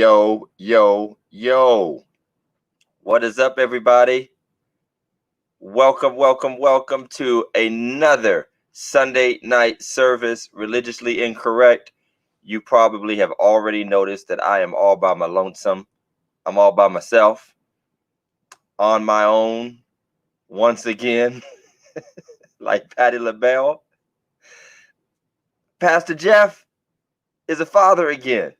Yo, yo, yo. What is up, everybody? Welcome to another Sunday night service, Religiously Incorrect. You probably have already noticed that I am all by my lonesome. I'm all by myself, on my own, once again, like Patti LaBelle. Pastor Jeff is a father again.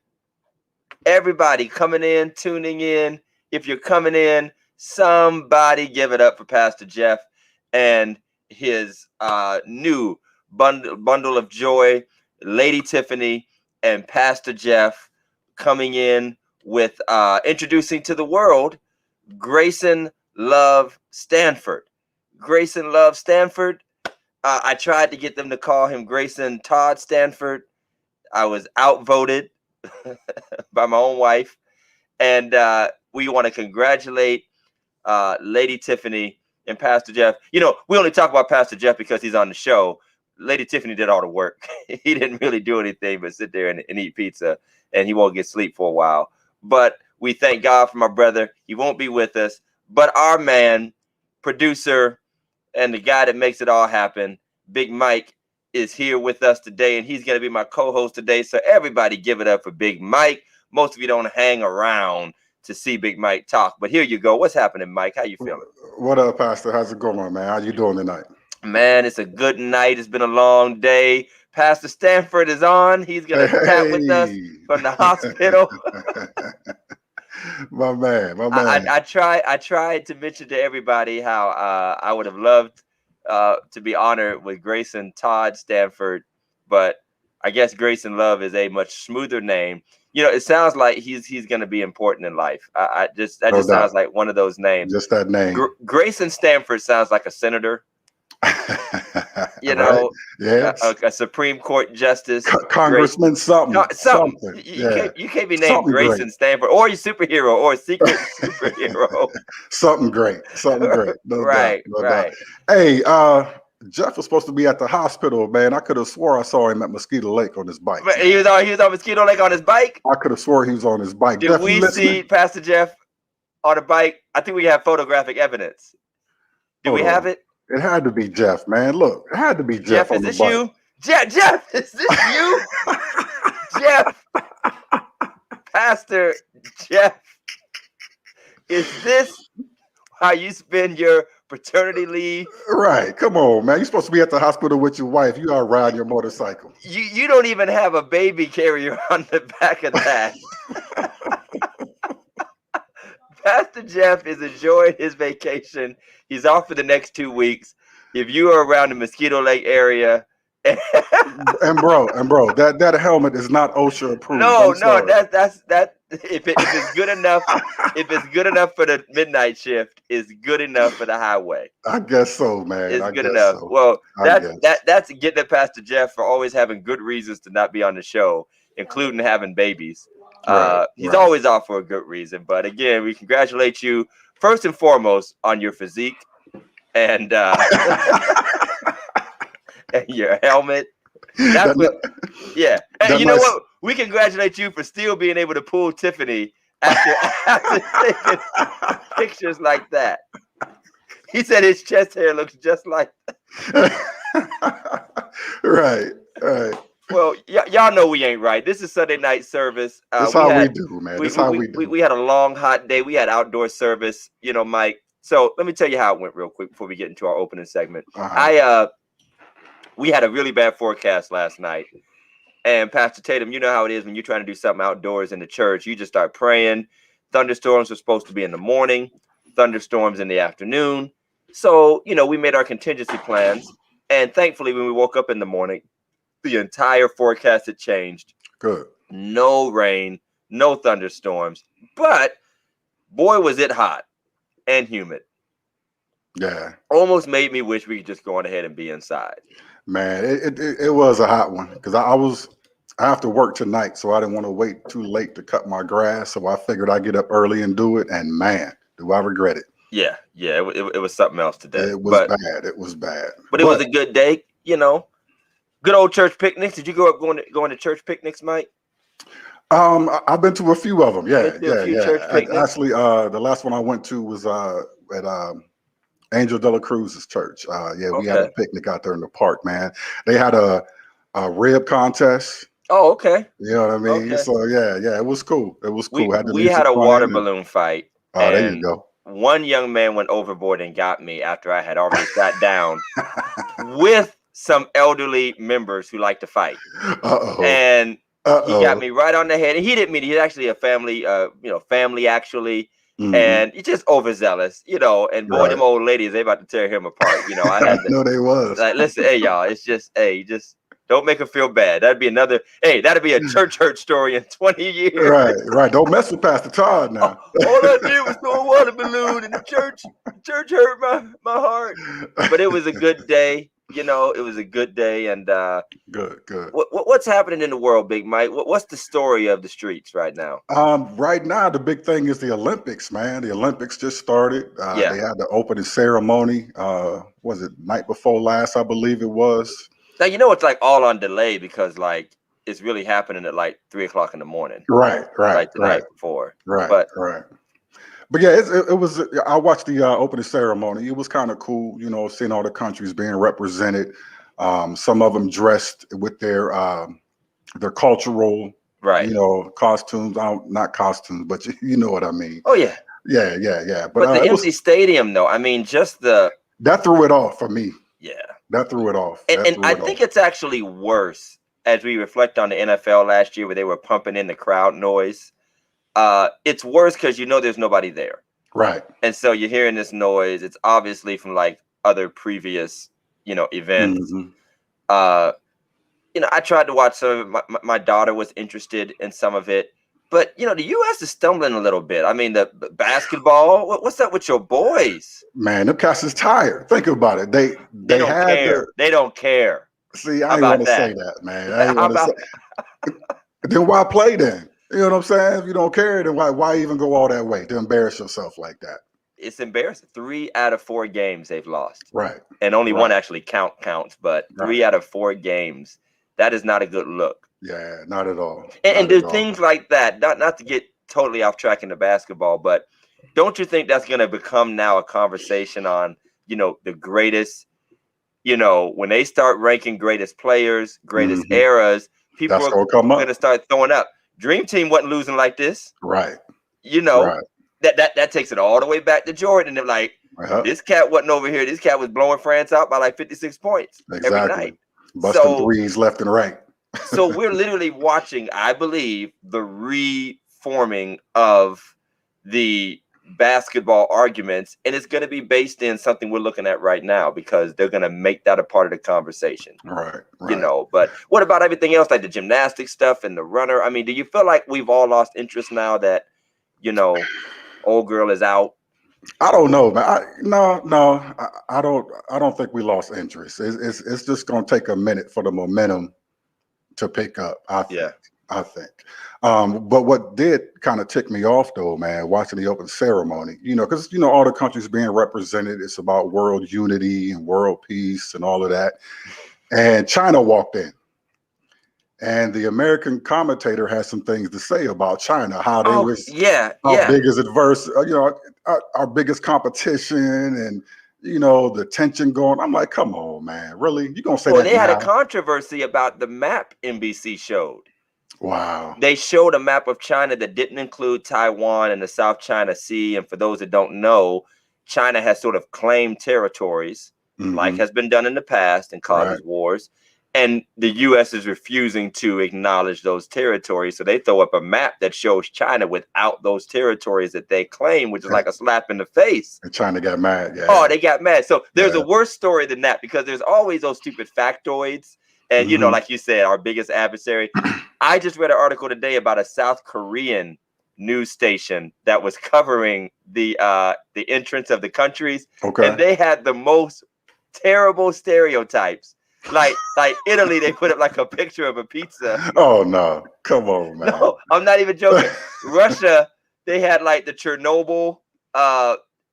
Everybody coming in, tuning in. If you're coming in, somebody give it up for Pastor Jeff and his new bundle of joy, Lady Tiffany and Pastor Jeff coming in with introducing to the world Grayson Love Stanford. Grayson Love Stanford. I tried to get them to call him Grayson Todd Stanford. I was outvoted by my own wife. And we want to congratulate Lady Tiffany and Pastor Jeff. You know, we only talk about Pastor Jeff because he's on the show. Lady Tiffany did all the work. He didn't really do anything but sit there and eat pizza, and he won't get sleep for a while. But we thank God for my brother. He won't be with us. But our man, producer, and the guy that makes it all happen, Big Mike, is here with us today, and he's going to be my co-host today. So everybody give it up for Big Mike. Most of you don't hang around to see Big Mike talk, but here you go. What's happening, Mike? How you feeling? What up, Pastor? How's it going, man? How you doing tonight? Man, it's a good night. It's been a long day. Pastor Stanford is on. He's going to chat with us from the hospital. my man. I tried to mention to everybody how I would have loved to be honored with Grayson Todd Stanford, but I guess Grayson Love is a much smoother name. You know, it sounds like he's going to be important in life. That just sounds like one of those names. Just that name. Grayson Stanford sounds like a senator. You know, right? Yes. a Supreme Court justice, congressman, something. You can't be named something Grayson great. Stanford, or your superhero, or a secret superhero. Something great. No right, doubt, no right. Doubt. Hey, Jeff was supposed to be at the hospital, man. I could have swore I saw him at Mosquito Lake on his bike. But he was on Mosquito Lake on his bike? I could have swore he was on his bike. Did Jeff, we see Pastor Jeff on a bike? I think we have photographic evidence. Do we have it? It had to be Jeff, man. Look, it had to be Jeff. Jeff, is this you? Jeff, is this you? Jeff, Pastor Jeff, is this how you spend your paternity leave? Right. Come on, man. You're supposed to be at the hospital with your wife. You are riding your motorcycle. You don't even have a baby carrier on the back of that. Pastor Jeff is enjoying his vacation. He's off for the next 2 weeks. If you are around the Mosquito Lake area, and bro, that helmet is not OSHA approved. No, that's if it's good enough, if it's good enough for the midnight shift, it's good enough for the highway. I guess so, man. It's good enough. So. Well, that's getting at Pastor Jeff for always having good reasons to not be on the show, including having babies. He's always off for a good reason. But again, we congratulate you first and foremost on your physique and and your helmet. And you know what? We congratulate you for still being able to pull Tiffany after taking pictures like that. He said his chest hair looks just like that. Right. Well, y'all know we ain't right. This is Sunday night service. That's how we do, man. That's how we do. We had a long, hot day. We had outdoor service, you know, Mike. So let me tell you how it went real quick before we get into our opening segment. We had a really bad forecast last night. And Pastor Tatum, you know how it is when you're trying to do something outdoors in the church. You just start praying. Thunderstorms are supposed to be in the morning. Thunderstorms in the afternoon. So, you know, we made our contingency plans. And thankfully, when we woke up in the morning, the entire forecast had changed. Good. No rain, no thunderstorms. But, boy, was it hot and humid. Yeah. Almost made me wish we could just go on ahead and be inside. Man, it was a hot one because I have to work tonight, so I didn't want to wait too late to cut my grass. So I figured I'd get up early and do it. And man, do I regret it. Yeah, it was something else today. It was bad. But it was a good day, you know. Good old church picnics. Did you go up going to church picnics, Mike? I've been to a few of them. Yeah, Been to a yeah, few yeah. church picnics. Actually, the last one I went to was at Angel de la Cruz's church. Yeah, we had a Okay. picnic out there in the park, man. They had a rib contest. Oh, okay. You know what I mean? Okay. So yeah, it was cool. It was cool. Had the We had music a water playing, and balloon fight, there you and go. one young man went overboard and got me after I had already sat down with some elderly members who like to fight. Uh-oh. And he got Uh-oh. me right on the head. And he didn't mean it. He's actually a family, family actually. Hmm. And he's just overzealous, and boy, them Right. old ladies, they about to tear him apart. I I had to know they was. like listen, hey y'all, it's just just don't make him feel bad. That'd be that'd be a church hurt story in 20 years. Right, right. Don't mess with Pastor Todd All now. I did was throw a water balloon and the church hurt my heart. But it was a good day. It was a good day. And Good, good. what's happening in the world, Big Mike? What's the story of the streets right now? Right now, the big thing is the Olympics, man. The Olympics just started. Yeah. They had the opening ceremony. Was it night before last? I believe it was. Now it's like all on delay because like it's really happening at like 3:00 in the morning. Right, Like the night before. right, But right. But yeah, it was. I watched the opening ceremony. It was kind of cool, seeing all the countries being represented. Some of them dressed with their cultural, right. costumes. Not costumes, but you know what I mean. Oh yeah. Yeah. But the it empty was stadium though, I mean, just the that threw it off for me. yeah. That threw it off. And I think it's actually worse as we reflect on the NFL last year where they were pumping in the crowd noise. It's worse because there's nobody there. Right. And so you're hearing this noise. It's obviously from like other previous, events. Mm-hmm. I tried to watch some of my daughter was interested in some of it. But the US is stumbling a little bit. I mean, the basketball, what's up with your boys? Man, them cats is tired. Think about it. They don't had care. They don't care. See, I ain't want to say that, man. I ain't want to say. Then why play then? You know what I'm saying? If you don't care, then why even go all that way to embarrass yourself like that? It's embarrassing. 3 out of 4 games they've lost. Right. And only one actually counts, but 3 out of 4 games, that is not a good look. Yeah, not at all. And do things like that, not to get totally off track in the basketball, but don't you think that's going to become now a conversation on, the greatest, when they start ranking greatest players, greatest eras, people are going to start throwing up. Dream Team wasn't losing like this. Right. That takes it all the way back to Jordan. And they're like, this cat wasn't over here. This cat was blowing France out by like 56 points every night. Busting threes left and right. So we're literally watching, I believe, the reforming of the basketball arguments, and it's going to be based in something we're looking at right now because they're going to make that a part of the conversation. Right. But what about everything else, like the gymnastics stuff and the runner? I mean, do you feel like we've all lost interest now that, old girl is out? I don't know, man. No, I don't think we lost interest. It's just going to take a minute for the momentum to pick up. I think. But what did kind of tick me off though, man, watching the open ceremony, because all the countries being represented, it's about world unity and world peace and all of that. And China walked in. And the American commentator has some things to say about China, how they was how big is adverse, our biggest competition and the tension going. I'm like, come on, man, really? You gonna say that? They had a controversy about the map NBC showed. Wow. They showed a map of China that didn't include Taiwan and the South China Sea. And for those that don't know, China has sort of claimed territories, like has been done in the past and causes wars. And the U.S. is refusing to acknowledge those territories. So they throw up a map that shows China without those territories that they claim, which is like a slap in the face. And China got mad. Yeah. Oh, they got mad. So there's a worse story than that because there's always those stupid factoids. And, like you said, our biggest adversary. I just read an article today about a South Korean news station that was covering the entrance of the countries. Okay. And they had the most terrible stereotypes. Like Italy, they put up like a picture of a pizza. Oh no, come on, man. No, I'm not even joking. Russia, they had like the Chernobyl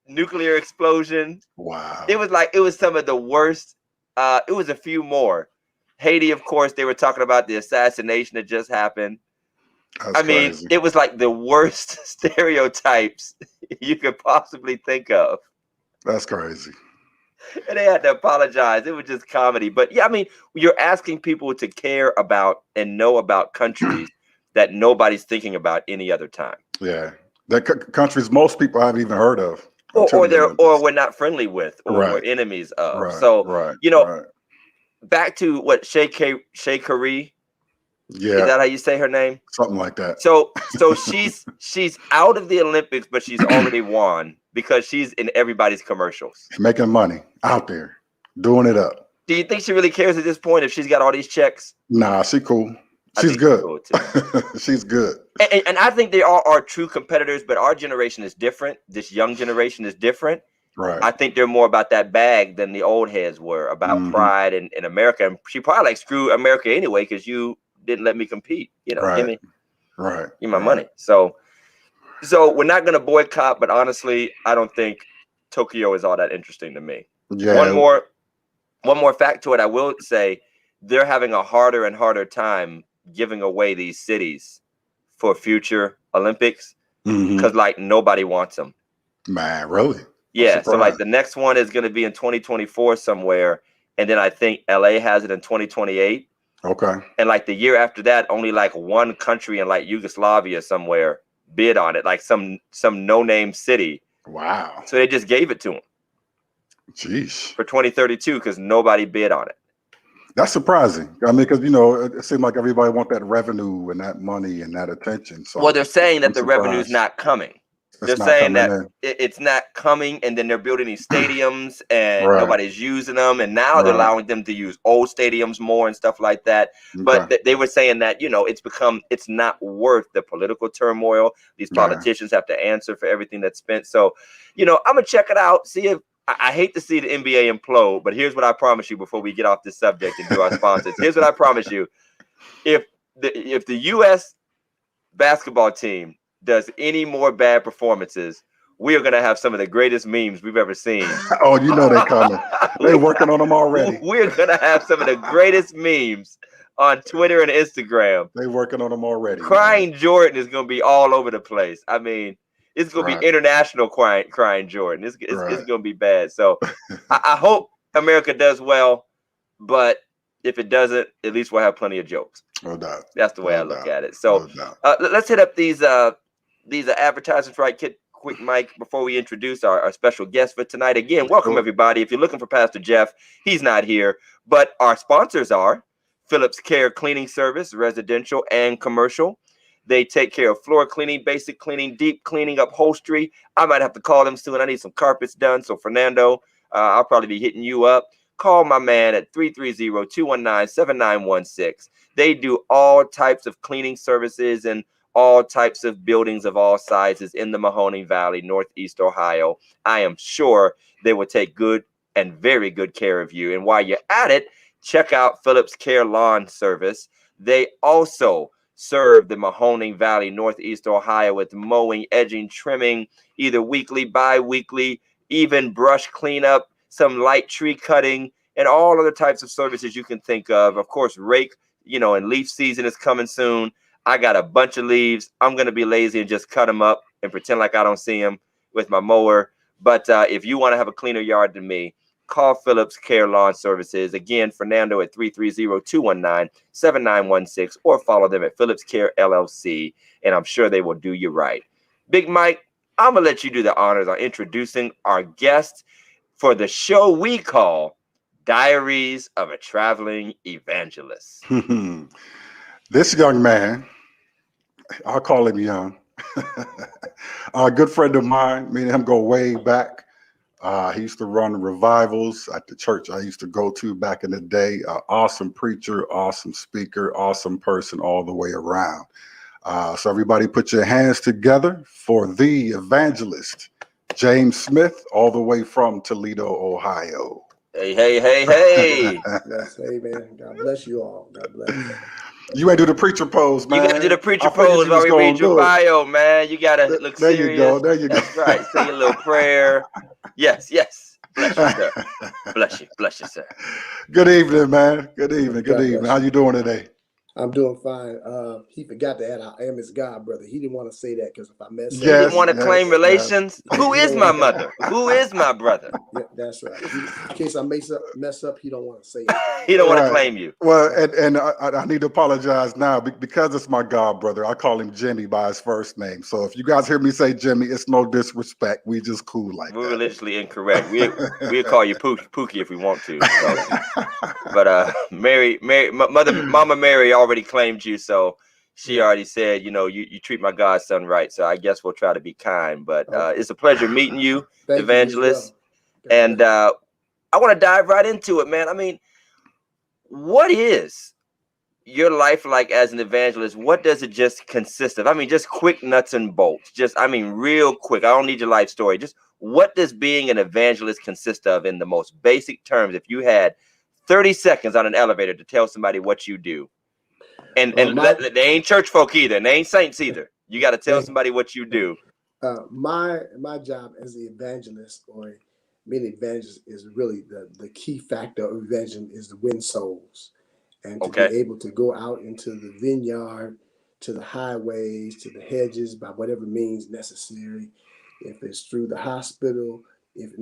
nuclear explosion. Wow. It was some of the worst. It was a few more. Haiti, of course, they were talking about the assassination that just happened. That's crazy. It was like the worst stereotypes you could possibly think of. That's crazy. And they had to apologize. It was just comedy. But yeah, you're asking people to care about and know about countries that nobody's thinking about any other time. Yeah, that countries most people haven't even heard of, or we're not friendly with, or we're enemies of. Right, so back to what Shea Carey. Yeah, is that how you say her name? Something like that. So she's out of the Olympics, but she's already won because she's in everybody's commercials, making money out there, doing it up. Do you think she really cares at this point if she's got all these checks? Nah, she cool. She's good. Cool too. She's good. And I think they all are true competitors, but our generation is different. This young generation is different. Right. I think they're more about that bag than the old heads were about pride in America. And she probably like, screw America anyway, because you didn't let me compete. Give me my money. So we're not going to boycott, but honestly, I don't think Tokyo is all that interesting to me. Yeah. One more fact to it, I will say they're having a harder and harder time giving away these cities for future Olympics because like nobody wants them. Man, really? Yeah. So like the next one is going to be in 2024 somewhere, and then I think LA has it in 2028. Okay. And like the year after that, only like one country in like Yugoslavia somewhere bid on it, like some no-name city. Wow. So they just gave it to them. Jeez. For 2032 because nobody bid on it. That's surprising. Because it seemed like everybody want that revenue and that money and that attention. So well, they're saying that the revenue's not coming. They're saying that it's not coming, and then they're building these stadiums, and nobody's using them, and now they're allowing them to use old stadiums more and stuff like that. But they were saying that it's not worth the political turmoil. These politicians have to answer for everything that's spent. So, I'm gonna check it out, see if. I hate to see the NBA implode, but here's what I promise you before we get off this subject and do our sponsors. Here's what I promise you. If the U.S. basketball team does any more bad performances, we are going to have some of the greatest memes we've ever seen. Oh, they're coming. They're working on them already. We're going to have some of the greatest memes on Twitter and Instagram. They're working on them already. Crying Jordan is going to be all over the place. It's going to be international crying Jordan. It's going to be bad. So I hope America does well, but if it doesn't, at least we'll have plenty of jokes. No doubt. That's the way I look at it. So let's hit up these advertisements right quick, Mike, before we introduce our special guest for tonight. Again, welcome everybody. If you're looking for Pastor Jeff, he's not here, but our sponsors are Phillips Care Cleaning Service, residential and commercial. They take care of floor cleaning, basic cleaning, deep cleaning, upholstery. I might have to call them soon. I need some carpets done. So, Fernando, I'll probably be hitting you up. Call my man at 330-219-7916. They do all types of cleaning services and all types of buildings of all sizes in the Mahoning Valley, Northeast Ohio. I am sure they will take good and very good care of you. And while you're at it, check out Phillips Care Lawn Service. They also serve the Mahoning Valley, Northeast Ohio with mowing, edging, trimming, either weekly, bi-weekly, even brush cleanup, some light tree cutting, and all other types of services you can think of. Of course, rake, and leaf season is coming soon. I got a bunch of leaves. I'm going to be lazy and just cut them up and pretend like I don't see them with my mower. But if you want to have a cleaner yard than me, call Phillips Care Lawn Services. Again, Fernando at 330-219-7916, or follow them at Phillips Care LLC, and I'm sure they will do you right. Big Mike, I'm going to let you do the honors on introducing our guest for the show we call Diaries of a Traveling Evangelist. This young man, I'll call him young, a good friend of mine, me and him go way back. He used to run revivals at the church I used to go to back in the day. Awesome preacher, awesome speaker, awesome person all the way around. So everybody put your hands together for the evangelist, James Smith, all the way from Toledo, Ohio. Hey, hey, hey, hey. Yes, hey, man. God bless you all. God bless you. You ain't do the preacher pose, man. You got to do the preacher pose while we read your bio, man. You got to look there serious. There you go. That's right. Say a little prayer. Yes. Bless you, sir. Bless you, sir. Good evening, man. Good evening. How you doing today? I'm doing fine. He forgot to add, I am his god brother. He didn't want to say that because if I mess He up, didn't want to claim relations. Who is my mother? Who is my brother? Yeah, that's right. In case I mess up, he don't want to say it. He don't want to claim you. Well, and I need to apologize now because it's my god brother. I call him Jimmy by his first name. So if you guys hear me say Jimmy, it's no disrespect. We just cool like We're that. religiously incorrect. We'll call you Pookie if we want to. So. But Mama Mary already claimed you, so she already said, you treat my godson right. So I guess we'll try to be kind. But it's a pleasure meeting you, Evangelist. And I want to dive right into it, man. I mean, what is your life like as an evangelist? What does it just consist of? I mean, just quick nuts and bolts. Real quick. I don't need your life story. Just what does being an evangelist consist of in the most basic terms? If you had 30 seconds on an elevator to tell somebody what you do. And they ain't church folk either, and they ain't saints either. You got to tell somebody what you do. My job as the evangelist or being an evangelist is really the key factor of evangelism is to win souls and to be able to go out into the vineyard, to the highways, to the hedges by whatever means necessary. If it's through the hospital,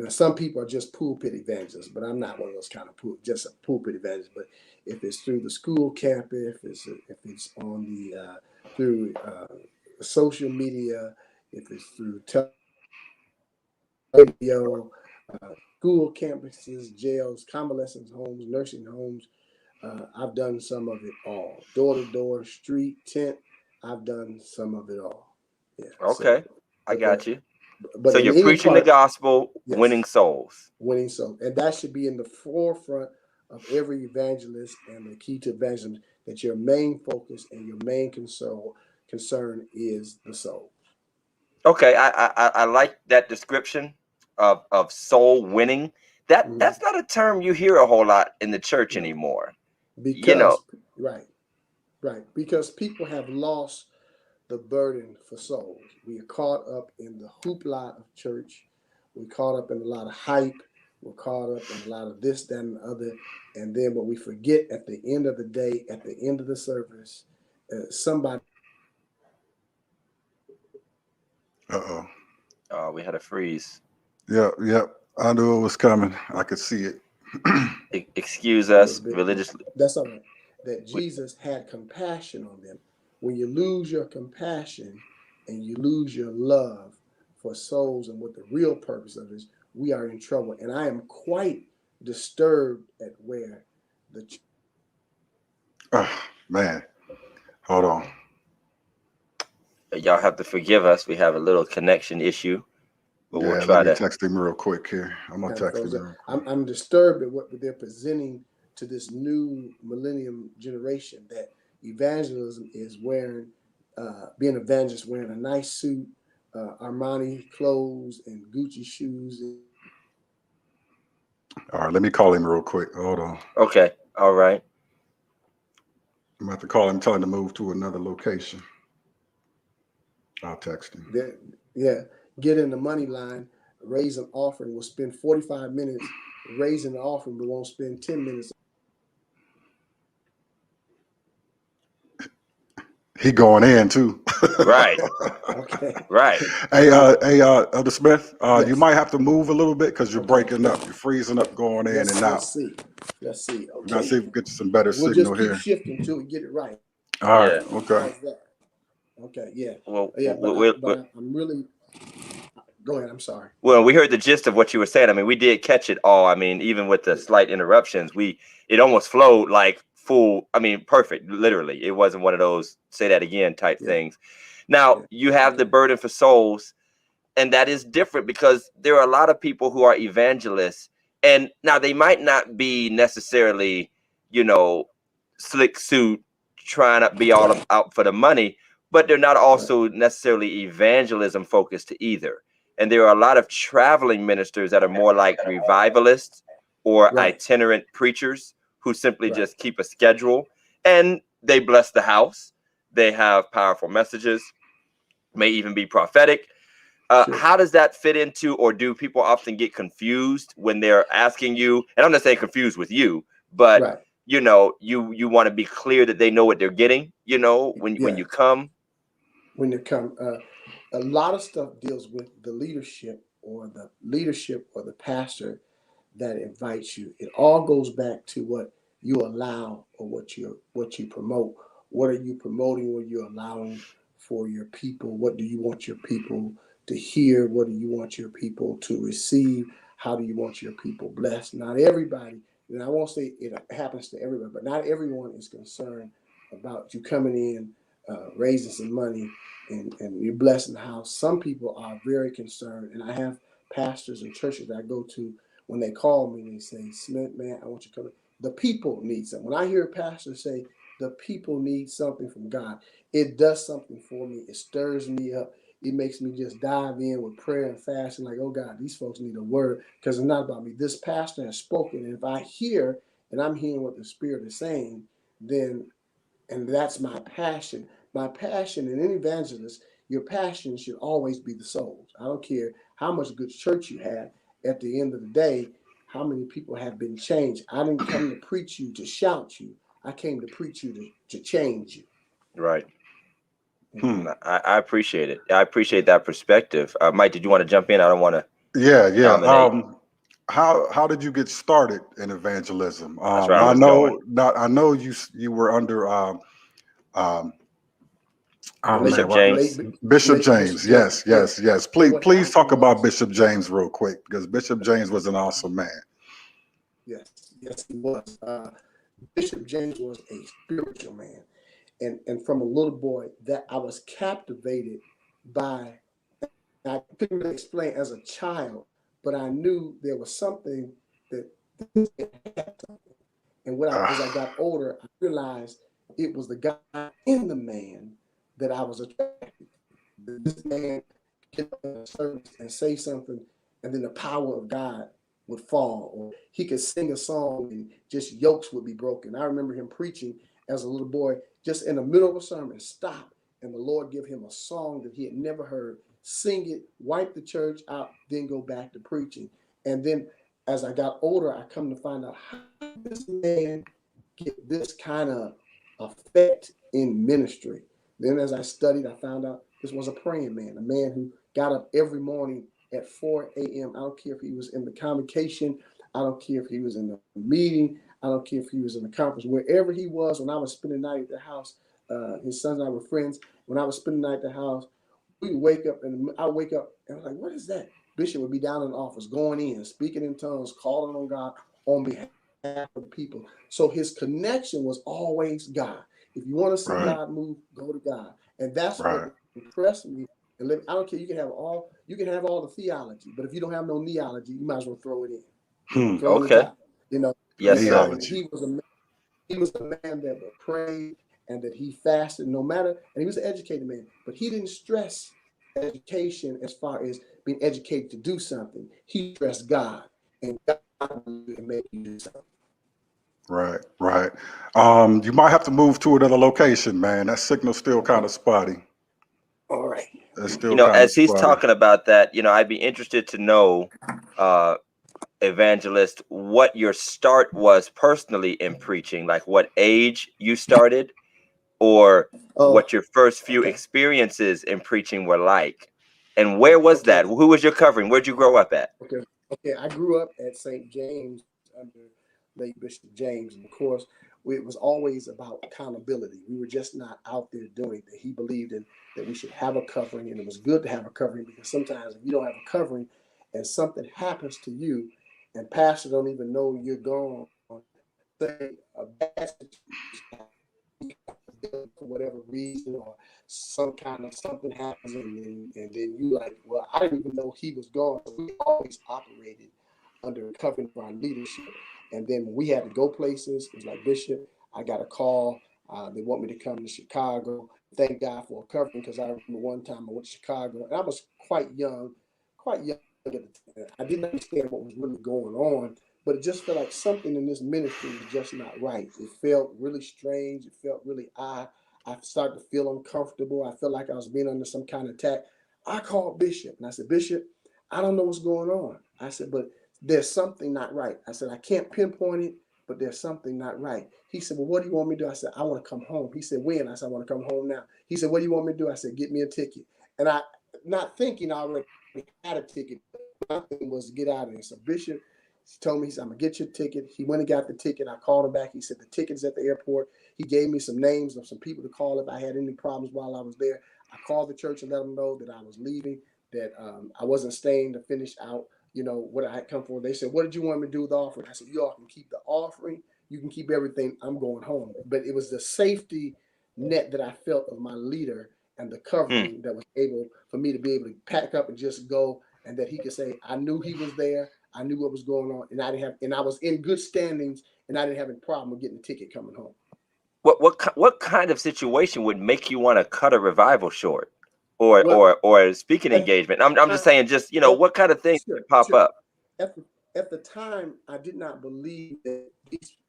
some people are just pulpit evangelists, but I'm not one of those kind of just a pulpit evangelist. But if it's through the school campus, if it's on the through social media, if it's through radio, school campuses, jails, convalescent homes, nursing homes, I've done some of it all. Door to door, street, tent. I've done some of it all. Yeah. Okay, I got you. But so you're preaching the gospel, winning souls. Winning souls. And that should be in the forefront of every evangelist, and the key to evangelism, that your main focus and your main concern is the soul. Okay, I like that description of soul winning. That's not a term you hear a whole lot in the church anymore. Because right. Because people have lost the burden for souls. We are caught up in the hoopla of church. We're caught up in a lot of hype. We're caught up in a lot of this, that, and the other. And then what we forget at the end of the day, at the end of the service, somebody. Oh, we had a freeze. Yep. I knew it was coming. I could see it. Excuse us, religiously. That's all right. That Jesus had compassion on them. When you lose your compassion and you lose your love for souls and what the real purpose of it is, we are in trouble. And I am quite disturbed at where the... Oh, man. Hold on. Y'all have to forgive us. We have a little connection issue. But we'll try to text him real quick here. I'm going to text him real quick. I'm disturbed at what they're presenting to this new millennium generation, that evangelism is wearing, being an evangelist, wearing a nice suit, Armani clothes, and Gucci shoes. All right, let me call him real quick. Hold on. Okay. All right. I'm about to call him, tell him to move to another location. I'll text him. Get in the money line, raise an offering. We'll spend 45 minutes raising the offering, but won't spend 10 minutes. He going in too. Right. Okay. Right. Hey, Elder Smith, you might have to move a little bit because you're breaking up. You're freezing up, going in and out. Let's see. Okay. Let's see if we get you some better We'll signal just keep here. shifting until we get it right. All right. Okay. Okay. Yeah. Well, but I'm really. Go ahead. I'm sorry. Well, we heard the gist of what you were saying. I mean, we did catch it all. I mean, even with the slight interruptions, it almost flowed like full. I mean, perfect. Literally, it wasn't one of those say that again type things. Now you have the burden for souls, and that is different because there are a lot of people who are evangelists, and now they might not be necessarily, slick suit trying to be all out for the money, but they're not also necessarily evangelism focused either. And there are a lot of traveling ministers that are more like revivalists or itinerant preachers who simply just keep a schedule, and they bless the house. They have powerful messages, may even be prophetic. How does that fit into, or do people often get confused when they're asking you? And I'm not saying confused with you, but you know, you want to be clear that they know what they're getting, you know, when you come. When you come, a lot of stuff deals with the leadership or the pastor that invites you. It all goes back to what you allow or what you promote. What are you promoting? What you're allowing for your people? What do you want your people to hear? What do you want your people to receive? How do you want your people blessed? Not everybody, and I won't say it happens to everybody, but not everyone is concerned about you coming in, raising some money, and you're blessing the house. Some people are very concerned, and I have pastors and churches that I go to. When they call me, they say, Smith, man, I want you to come in. The people need something. When I hear a pastor say, the people need something from God, it does something for me. It stirs me up. It makes me just dive in with prayer and fasting, like, oh God, these folks need a word, because it's not about me. This pastor has spoken. And if I hear and I'm hearing what the Spirit is saying, then, and that's my passion. My passion in an evangelist, your passion should always be the souls. I don't care how much good church you have. At the end of the day, how many people have been changed? I didn't come to preach you to shout you. I came to preach you to change you. Right. I appreciate it. I appreciate that perspective. Mike, did you want to jump in? I don't want to. Yeah. How did you get started in evangelism? That's where I was going. I know you were under Bishop James. Bishop James. Yes. Please talk about Bishop James real quick, because Bishop James was an awesome man. Yes, he was. Bishop James was a spiritual man. And from a little boy that I was captivated by, I couldn't really explain as a child, but I knew there was something that had something. And as I got older, I realized it was the God in the man that I was attracted to. This man get up in a service and say something, and then the power of God would fall, or he could sing a song and just yokes would be broken. I remember him preaching as a little boy, just in the middle of a sermon, stop, and the Lord give him a song that he had never heard, sing it, wipe the church out, then go back to preaching. And then as I got older, I come to find out how this man get this kind of effect in ministry. Then as I studied, I found out this was a praying man, a man who got up every morning at 4 a.m. I don't care if he was in the convocation. I don't care if he was in the meeting. I don't care if he was in the conference. Wherever he was, when I was spending the night at the house, his sons and I were friends. When I was spending the night at the house, we would wake up, and I wake up and I was like, what is that? Bishop would be down in the office, going in, speaking in tongues, calling on God on behalf of the people. So his connection was always God. If you want to see God move, go to God. And that's what impressed me. And I don't care. You can have all the theology, but if you don't have no neology, you might as well throw it in. Throw it in. You know. Yes, he was a man that would pray and that he fasted, no matter. And he was an educated man, but he didn't stress education as far as being educated to do something. He stressed God, and God will make you do something. Right. You might have to move to another location, man. That signal's still kind of spotty. All right. You know, as he's talking about that, you know, I'd be interested to know, Evangelist, what your start was personally in preaching, like what age you started, or what your first few experiences in preaching were like, and where was that? Who was your covering? Where'd you grow up at? Okay. I grew up at St. James under late Bishop James, and of course, it was always about accountability. We were just not out there doing it. He believed in that we should have a covering, and it was good to have a covering, because sometimes if you don't have a covering and something happens to you, and pastor don't even know you're gone, say a bad situation for whatever reason, or some kind of something happens, and then you like, well, I didn't even know he was gone. So we always operated under covering for our leadership. And then when we had to go places, it was like, Bishop, I got a call. They want me to come to Chicago. Thank God for a covering, because I remember one time I went to Chicago, and I was quite young. I didn't understand what was really going on, but it just felt like something in this ministry was just not right. It felt really strange. It felt really odd. I started to feel uncomfortable. I felt like I was being under some kind of attack. I called Bishop, and I said, Bishop, I don't know what's going on. I said, but there's something not right. I said, I can't pinpoint it, but there's something not right. He said, well, what do you want me to do? I said, I want to come home. He said, when? I said, I want to come home now. He said, what do you want me to do? I said, get me a ticket. And I, not thinking I already had a ticket, my thing was to get out of there. So Bishop told me, he said, I'm going to get you a ticket. He went and got the ticket. I called him back. He said, the ticket's at the airport. He gave me some names of some people to call if I had any problems while I was there. I called the church and let them know that I was leaving, that I wasn't staying to finish out, you know, what I had come for. They said, what did you want me to do with the offering? I said, you all can keep the offering. You can keep everything. I'm going home. But it was the safety net that I felt of my leader and the covering that was able for me to be able to pack up and just go, and that he could say, I knew he was there. I knew what was going on, and I didn't have, and I was in good standings, and I didn't have a problem with getting the ticket coming home. What kind of situation would make you want to cut a revival short, or a speaking engagement? I'm just saying, just, you know, what kind of things pop up? At the time, I did not believe that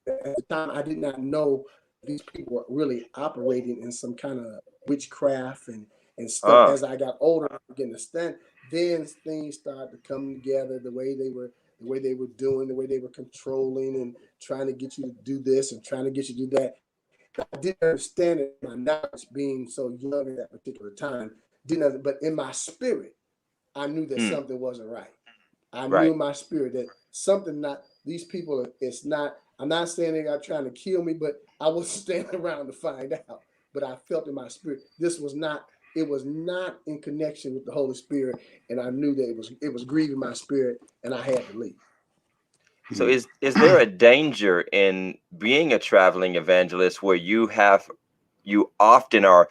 at the time, I did not know these people were really operating in some kind of witchcraft and stuff. As I got older, I began to stand. Then things started to come together the way they were doing, the way they were controlling and trying to get you to do this and trying to get you to do that. I didn't understand it, my knowledge being so young at that particular time. But in my spirit, I knew that something wasn't right. I knew in my spirit that something not, these people, it's not, I'm not saying they are trying to kill me, but I wasn't standing around to find out. But I felt in my spirit, this was not, it was not in connection with the Holy Spirit. And I knew that it was grieving my spirit, and I had to leave. So is there a danger in being a traveling evangelist where you often are,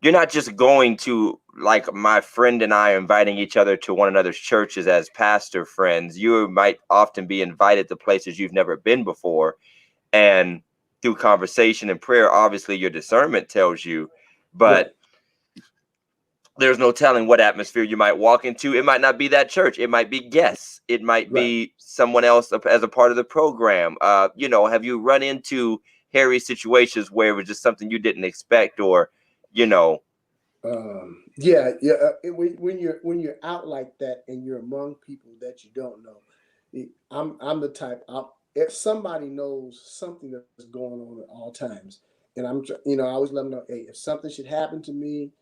you're not just going to, like my friend and I are inviting each other to one another's churches as pastor friends. You might often be invited to places you've never been before. And through conversation and prayer, obviously your discernment tells you, but there's no telling what atmosphere you might walk into. It might not be that church. It might be guests. It might be someone else as a part of the program. You know, have you run into hairy situations where it was just something you didn't expect, or, you know? When you're out like that and you're among people that you don't know, I'm the type. If somebody knows something that's going on at all times, and I always let them know, hey, if something should happen to me,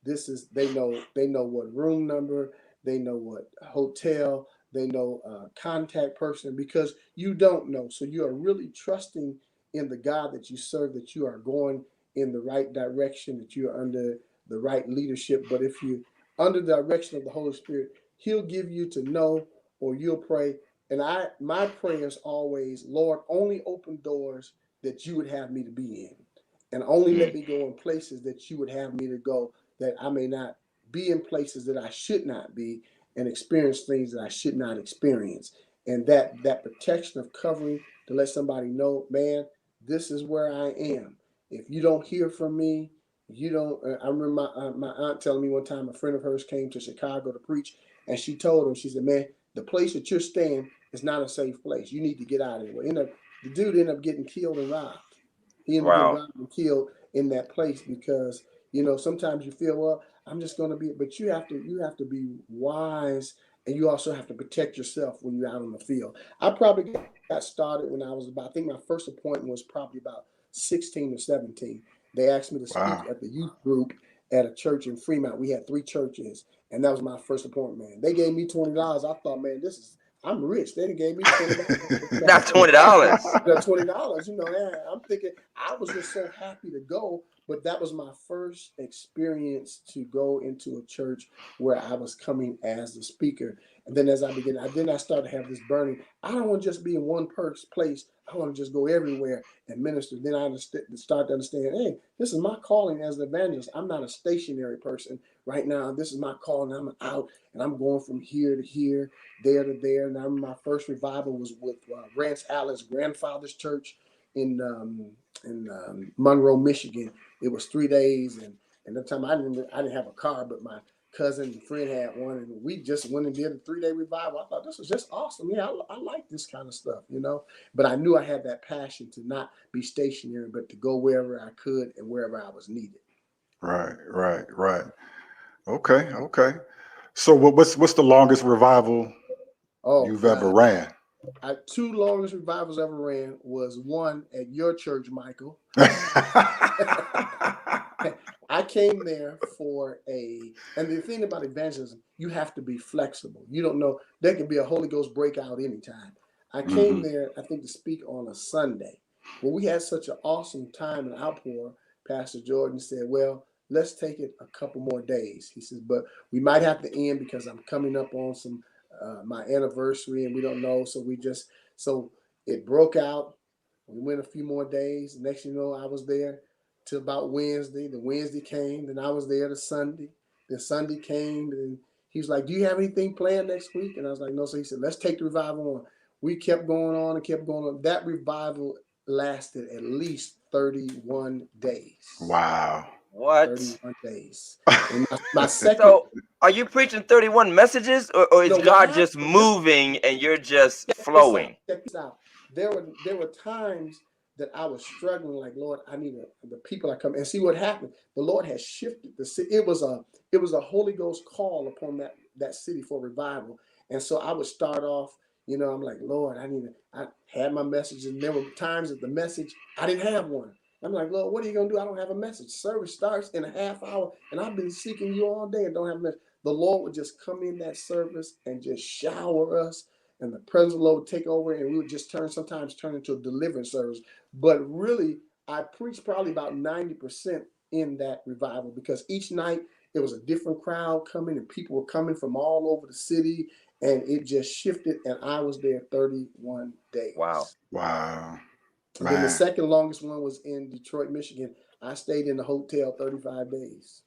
they know what room number, they know what hotel, they know contact person, because you don't know. So you are really trusting in the God that you serve, that you are going in the right direction, that you are under the right leadership. But if you under the direction of the Holy Spirit, He'll give you to know, or you'll pray. And my prayer is always, Lord, only open doors that you would have me to be in, and only let me go in places that you would have me to go, that I may not be in places that I should not be and experience things that I should not experience. And that protection of covering to let somebody know, man, this is where I am. If you don't hear from me, you don't. I remember my aunt telling me one time, a friend of hers came to Chicago to preach, and she told him, she said, man, the place that you're staying is not a safe place. You need to get out of it. Well, the dude ended up getting killed and robbed. He ended up getting robbed and killed in that place, because, you know, sometimes you feel, well, I'm just going to be, but you have to be wise, and you also have to protect yourself when you're out on the field. I probably got started when I was I think my first appointment was probably about 16 or 17. They asked me to speak at the youth group at a church in Fremont. We had 3 churches, and that was my first appointment. Man, they gave me $20. I thought, man, I'm rich. They gave me $20. Not $20. $20. You know, I'm thinking, I was just so happy to go. But that was my first experience to go into a church where I was coming as the speaker. And then as I began, I started to have this burning. I don't want to just be in one place. I want to just go everywhere and minister. Then I start to understand, hey, this is my calling as an evangelist. I'm not a stationary person right now. This is my calling. I'm out and I'm going from here to here, there to there. And I remember my first revival was with Rance Allen's grandfather's church in Monroe, Michigan. It was 3 days, and that time I didn't have a car, but my cousin and friend had one, and we just went and did a 3-day revival. I thought this was just awesome. Yeah, I like this kind of stuff, you know. But I knew I had that passion to not be stationary, but to go wherever I could and wherever I was needed. Right. Okay. So what's the longest revival you've ever ran? Two longest revivals I ever ran was one at your church, Michael. I came there for and the thing about evangelism, you have to be flexible. You don't know, there can be a Holy Ghost breakout anytime. I came there, I think, to speak on a Sunday. Well, we had such an awesome time and outpour. Pastor Jordan said, well, let's take it a couple more days. He says, but we might have to end because I'm coming up on some my anniversary and we don't know. So it broke out. We went a few more days. Next thing you know, I was there till about Wednesday. The Wednesday came, then I was there the Sunday. Then Sunday came, and he was like, do you have anything planned next week? And I was like, no. So he said, let's take the revival on. We kept going on and kept going on. That revival lasted at least 31 days. Wow. What? 31 days. And my second. So are you preaching 31 messages or is God just moving and you're just flowing? Check this out. There were times that I was struggling, like, Lord, I need the people that come and see what happened. The Lord has shifted the city. It was a Holy Ghost call upon that city for revival. And so I would start off, I'm like, Lord, I had my message, and there were times that the message, I didn't have one. I'm like, Lord, what are you going to do? I don't have a message. Service starts in a half hour, and I've been seeking you all day and don't have a message. The Lord would just come in that service and just shower us, and the presence of the Lord would take over, and we would just sometimes turn into a deliverance service. But really, I preached probably about 90% in that revival, because each night there was a different crowd coming, and people were coming from all over the city, and it just shifted, and I was there 31 days. Wow. And then the second longest one was in Detroit, Michigan. I stayed in the hotel 35 days.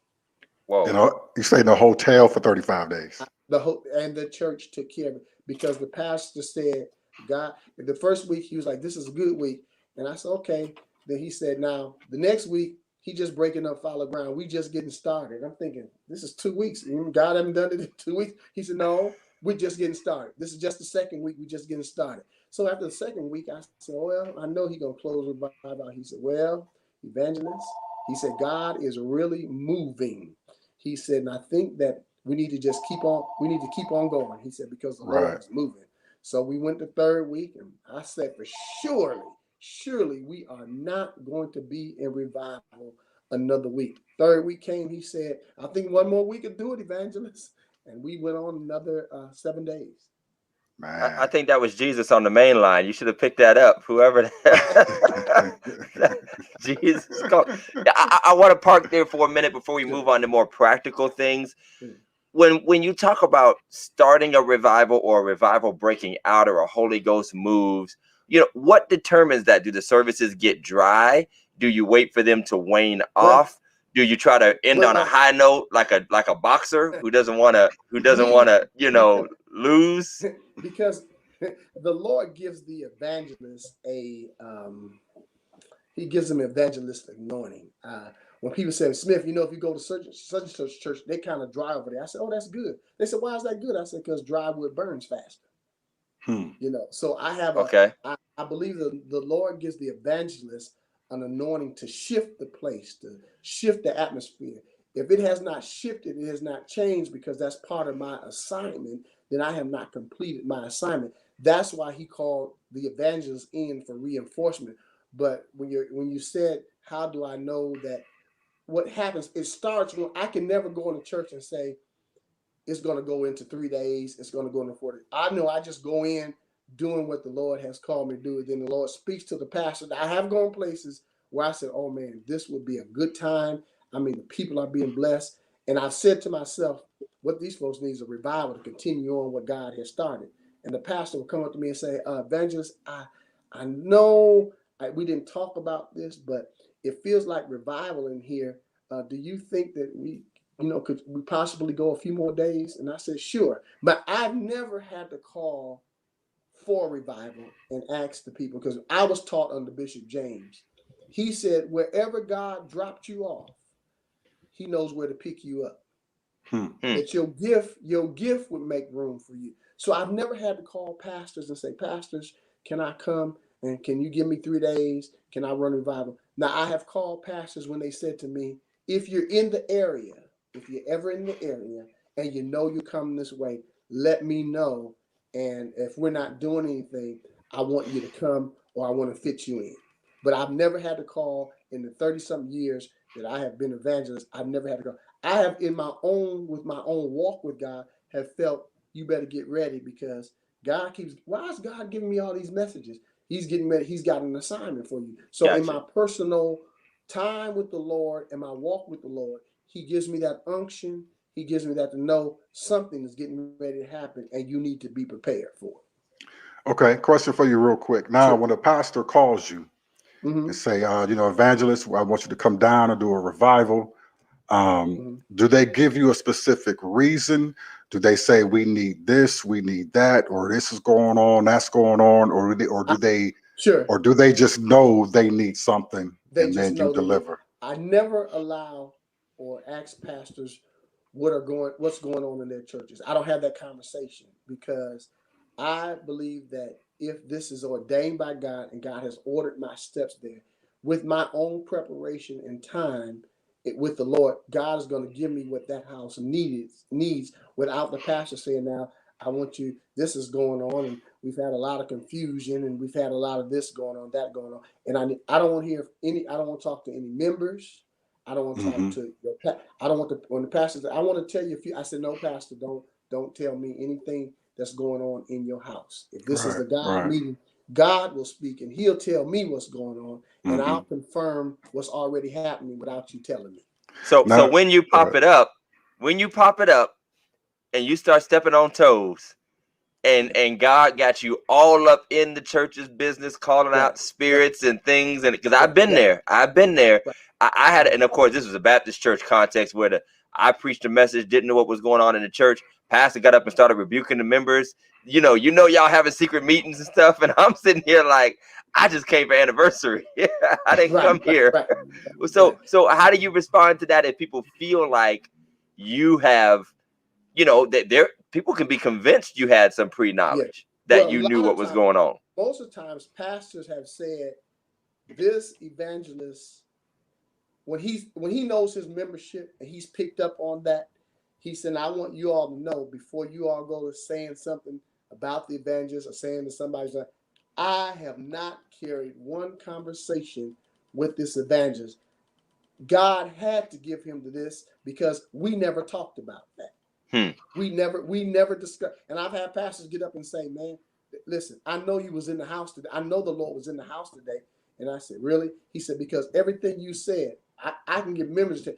Whoa. You stayed in a hotel for 35 days. And the church took care of it, because the pastor said, God, the first week he was like, this is a good week. And I said, okay. Then he said, now the next week, he just breaking up fallow ground. We just getting started. I'm thinking, this is 2 weeks. God haven't done it in 2 weeks. He said, no, we're just getting started. This is just the second week. We're just getting started. So after the second week, I said, well, I know he's going to close revival. He said, well, evangelist, he said, God is really moving. He said, and I think that we need to keep on going. He said, because the Lord is moving. So we went the third week, and I said, for surely we are not going to be in revival another week. Third week came, he said, I think one more week could do it, evangelist. And we went on another 7 days. I think that was Jesus on the main line. You should have picked that up. Whoever Jesus called. I want to park there for a minute before we move on to more practical things. When you talk about starting a revival or a revival breaking out or a Holy Ghost moves, what determines that? Do the services get dry? Do you wait for them to wane off? Do you try to end on a high note like a boxer who doesn't want to lose? Because the Lord gives the evangelist he gives them evangelistic anointing. When people say, Smith, if you go to such and such church, they kind of dry over there. I said, oh, that's good. They said, why is that good? I said, because dry wood burns faster. So I have I believe the Lord gives the evangelist an anointing to shift the place, to shift the atmosphere. If it has not shifted, it has not changed, because that's part of my assignment, then I have not completed my assignment. That's why he called the evangelist in for reinforcement. But when you said, how do I know that what happens, it starts when I can never go into church and say, it's going to go into 3 days, it's going to go into 40. I know I just go in doing what the Lord has called me to do. Then the Lord speaks to the pastor. I have gone places where I said, oh man, this would be a good time. I mean, the people are being blessed. And I've said to myself, what these folks need is a revival to continue on what God has started. And the pastor will come up to me and say, evangelist, I know we didn't talk about this, but it feels like revival in here. Do you think that could we possibly go a few more days? And I said, sure. But I've never had to call for revival and ask the people, because I was taught under Bishop James. He said, wherever God dropped you off, he knows where to pick you up. That your gift would make room for you. So I've never had to call pastors and say, pastors, can I come? And can you give me 3 days? Can I run revival? Now, I have called pastors when they said to me, if you're in the area, if you're ever in the area and you're coming this way, let me know, And if we're not doing anything, I want you to come, or I want to fit you in. But I've never had to call in the 30-something years that I have been evangelist. I've never had to call. I have with my own walk with God, have felt you better get ready, because why is God giving me all these messages? He's getting ready. He's got an assignment for you. So in my personal time with the Lord and my walk with the Lord, he gives me that unction. He gives me that to know something is getting ready to happen, and you need to be prepared for it. Okay, question for you real quick. Now, when a pastor calls you and say, evangelist, I want you to come down and do a revival, do they give you a specific reason? Do they say we need this, we need that, or this is going on, that's going on, or do they just know they need something and then you deliver? I never allow or ask pastors what's going on in their churches. I don't have that conversation, because I believe that if this is ordained by God and God has ordered my steps there, with my own preparation and time with the Lord, God is going to give me what that house needs without the pastor saying, now I want you, this is going on, and we've had a lot of confusion, and we've had a lot of this going on, that going on. And I don't want to hear I don't want to talk to any members. I don't want to talk to your I don't want to, when the pastor said, I want to tell you I said, no, pastor, don't tell me anything that's going on in your house. If this is the God meeting, God will speak, and he'll tell me what's going on, and I'll confirm what's already happening without you telling me. So when you pop it up, and you start stepping on toes, and God got you all up in the church's business, calling out spirits and things, and because I've been there. I had, and of course this was a Baptist church context where I preached a message, didn't know what was going on in the church. Pastor got up and started rebuking the members. You know, y'all having secret meetings and stuff, and I'm sitting here like, I just came for anniversary. I didn't come here. So how do you respond to that if people feel like you have, that people can be convinced you had some pre-knowledge that you knew what was going on? Most of the times, pastors have said, this evangelist, when he knows his membership and he's picked up on that, he said, I want you all to know, before you all go to saying something about the evangelist or saying to somebody, I have not carried one conversation with this evangelist. God had to give him to this, because we never talked about that. We never discussed. And I've had pastors get up and say, man, listen, I know you was in the house today. I know the Lord was in the house today. And I said, really? He said, because everything you said, I can give members to.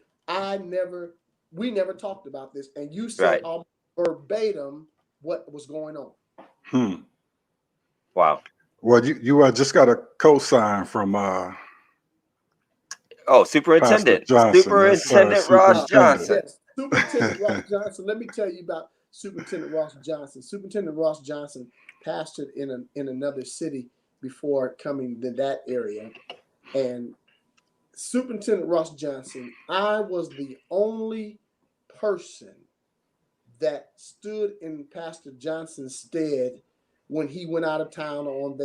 We never talked about this. And you said almost verbatim what was going on. Wow. Well, you just got a cosign from Superintendent Johnson. Superintendent Ross Johnson. Yes, Superintendent Ross Johnson. Let me tell you about Superintendent Ross Johnson. Superintendent Ross Johnson pastored in another city before coming to that area. And Superintendent Ross Johnson, I was the only person that stood in Pastor Johnson's stead when he went out of town or on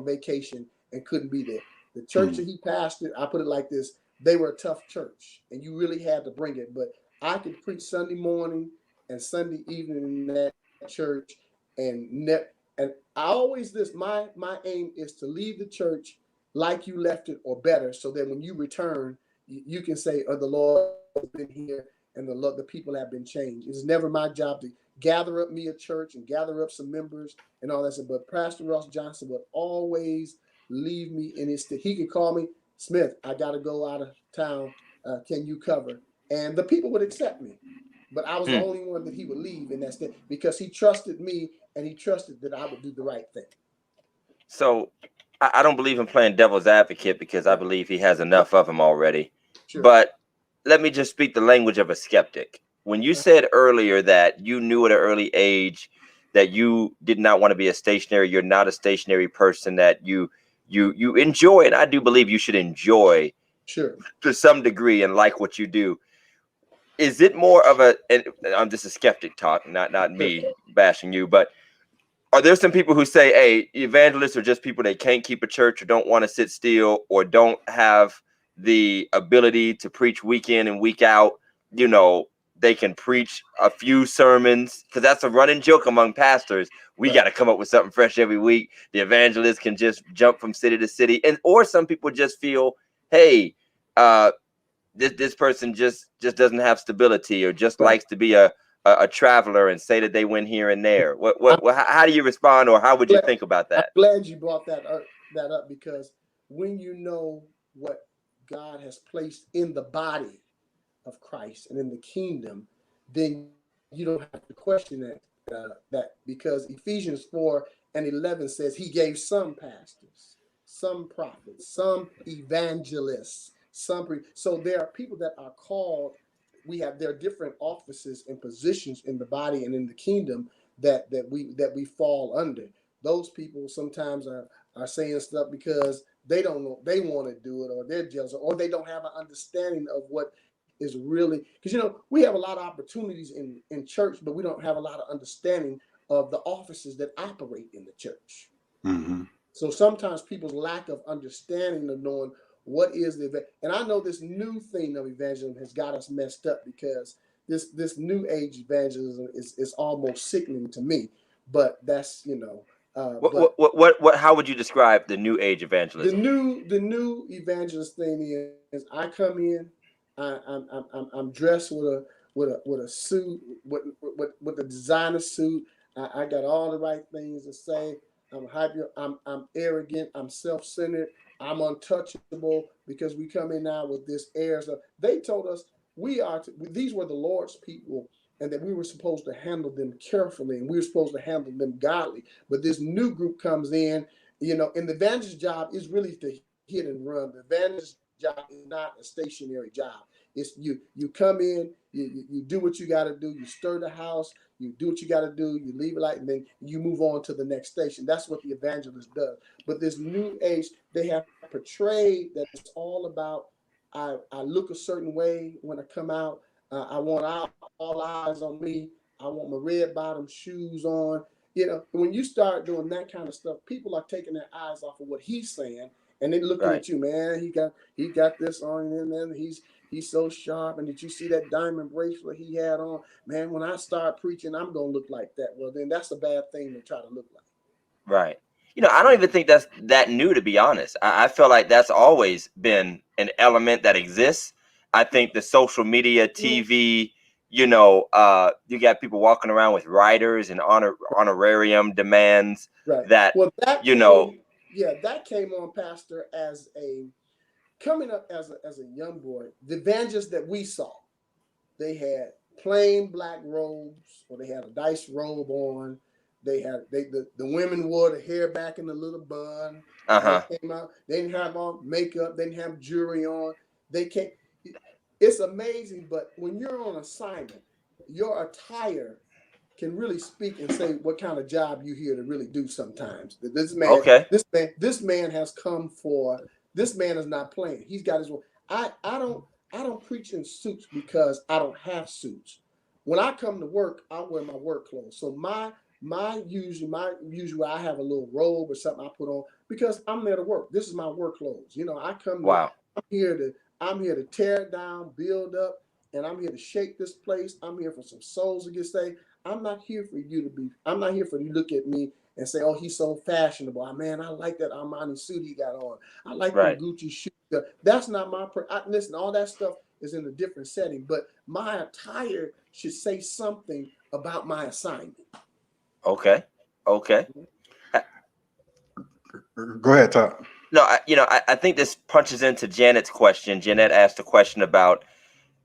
vacation and couldn't be there. The church that he pastored, I put it like this, they were a tough church, and you really had to bring it. But I could preach Sunday morning and Sunday evening in that church, and I always my aim is to leave the church like you left it or better, so that when you return, you can say, oh, the Lord has been here, and the people have been changed. It's never my job to gather up me a church and gather up some members and all that stuff. But Pastor Ross Johnson would always leave me in his he could call me, Smith, I got to go out of town. Can you cover? And the people would accept me. But I was the only one that he would leave in that state, because he trusted me, and he trusted that I would do the right thing. So I don't believe in playing devil's advocate, because I believe he has enough of him already. Sure. But let me just speak the language of a skeptic. When you said earlier that you knew at an early age that you did not want to be you're not a stationary person, that you enjoy, and I do believe you should enjoy to some degree and like what you do. Is it more of and I'm just a skeptic talk, not me bashing you, but are there some people who say, hey, evangelists are just people that can't keep a church or don't want to sit still or don't have the ability to preach week in and week out, they can preach a few sermons, because that's a running joke among pastors. We got to come up with something fresh every week. The evangelist can just jump from city to city, or some people just feel, hey, this person just doesn't have stability, or just likes to be a traveler and say that they went here and there. How do you respond, or how would you think about that? I'm glad you brought that up, because when you know what God has placed in the body of Christ and in the kingdom, then you don't have to question that because Ephesians 4:11 says he gave some pastors, some prophets, some evangelists, so there are people that are called. There are different offices and positions in the body and in the kingdom that we fall under. Those people sometimes are saying stuff because they don't know, they want to do it, or they're jealous, or they don't have an understanding of what is really, because we have a lot of opportunities in church, but we don't have a lot of understanding of the offices that operate in the church. Mm-hmm. So sometimes people's lack of understanding of knowing what is and I know this new thing of evangelism has got us messed up, because this new age evangelism is almost sickening to me. But that's how would you describe the new age evangelism? The new evangelist thing is I come in, I'm dressed with a suit, with a designer suit. I got all the right things to say. I'm hyper. I'm arrogant. I'm self-centered. I'm untouchable, because we come in now with this air. So they told us these were the Lord's people, and that we were supposed to handle them carefully, and we were supposed to handle them godly. But this new group comes in, and the evangelist's job is really to hit and run. The evangelist's job is not a stationary job. It's you come in, you do what you got to do, you stir the house, you do what you got to do, you leave it like, and then you move on to the next station. That's what the evangelist does. But this new age, they have portrayed that it's all about, I look a certain way when I come out. I want all eyes on me. I want my red bottom shoes on. When you start doing that kind of stuff, people are taking their eyes off of what he's saying, and they're looking at you, man. He got this on, and then he's so sharp. And did you see that diamond bracelet he had on? Man, when I start preaching, I'm gonna look like that. Well, then that's a bad thing to try to look like. Right. I don't even think that's that new, to be honest. I feel like that's always been an element that exists. I think the social media, TV, you got people walking around with writers and honorarium demands. Right. That, that came on, Pastor, as coming up as a young boy. The evangelists that we saw, they had plain black robes, or they had a dice robe on. The women wore the hair back in the little bun. They came out. They didn't have on makeup. They didn't have jewelry on. They came. It's amazing, but when you're on assignment, your attire can really speak and say what kind of job you here to really do sometimes. This man has come for. This man is not playing. He's got his. I don't preach in suits because I don't have suits. When I come to work, I wear my work clothes. So my usual, I have a little robe or something I put on because I'm there to work. This is my work clothes. I come. Wow. I'm here to tear it down, build up, and I'm here to shake this place. I'm here for some souls to get saved. I'm not here for you to look at me and say, oh, he's so fashionable. Man, I like that Armani suit he got on. I like the Gucci shoes. That's not my, listen, all that stuff is in a different setting, but my attire should say something about my assignment. Okay. Go ahead, Todd. No, I think this punches into Janet's question. Janet asked a question about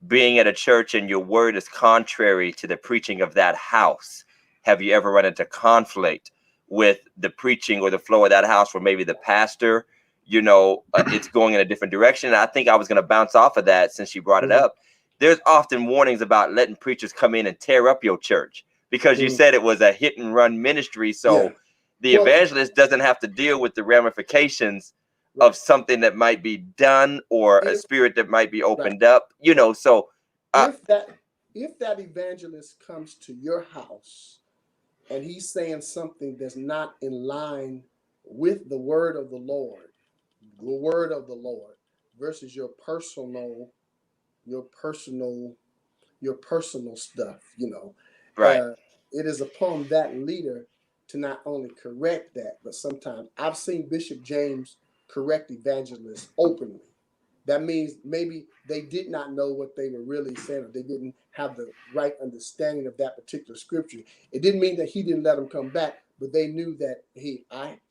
being at a church and your word is contrary to the preaching of that house. Have you ever run into conflict with the preaching or the flow of that house, where maybe the pastor, it's going in a different direction? And I think I was going to bounce off of that since you brought it up. There's often warnings about letting preachers come in and tear up your church, because you said it was a hit and run ministry. So the evangelist doesn't have to deal with the ramifications of something that might be done, or a spirit that might be opened up, so if that evangelist comes to your house and he's saying something that's not in line with the word of the Lord versus your personal your personal stuff, you know. Right. It is upon that leader to not only correct that, but sometimes I've seen Bishop James correct evangelists openly. That means maybe they did not know what they were really saying, or they didn't have the right understanding of that particular scripture. It didn't mean that he didn't let them come back, but they knew that he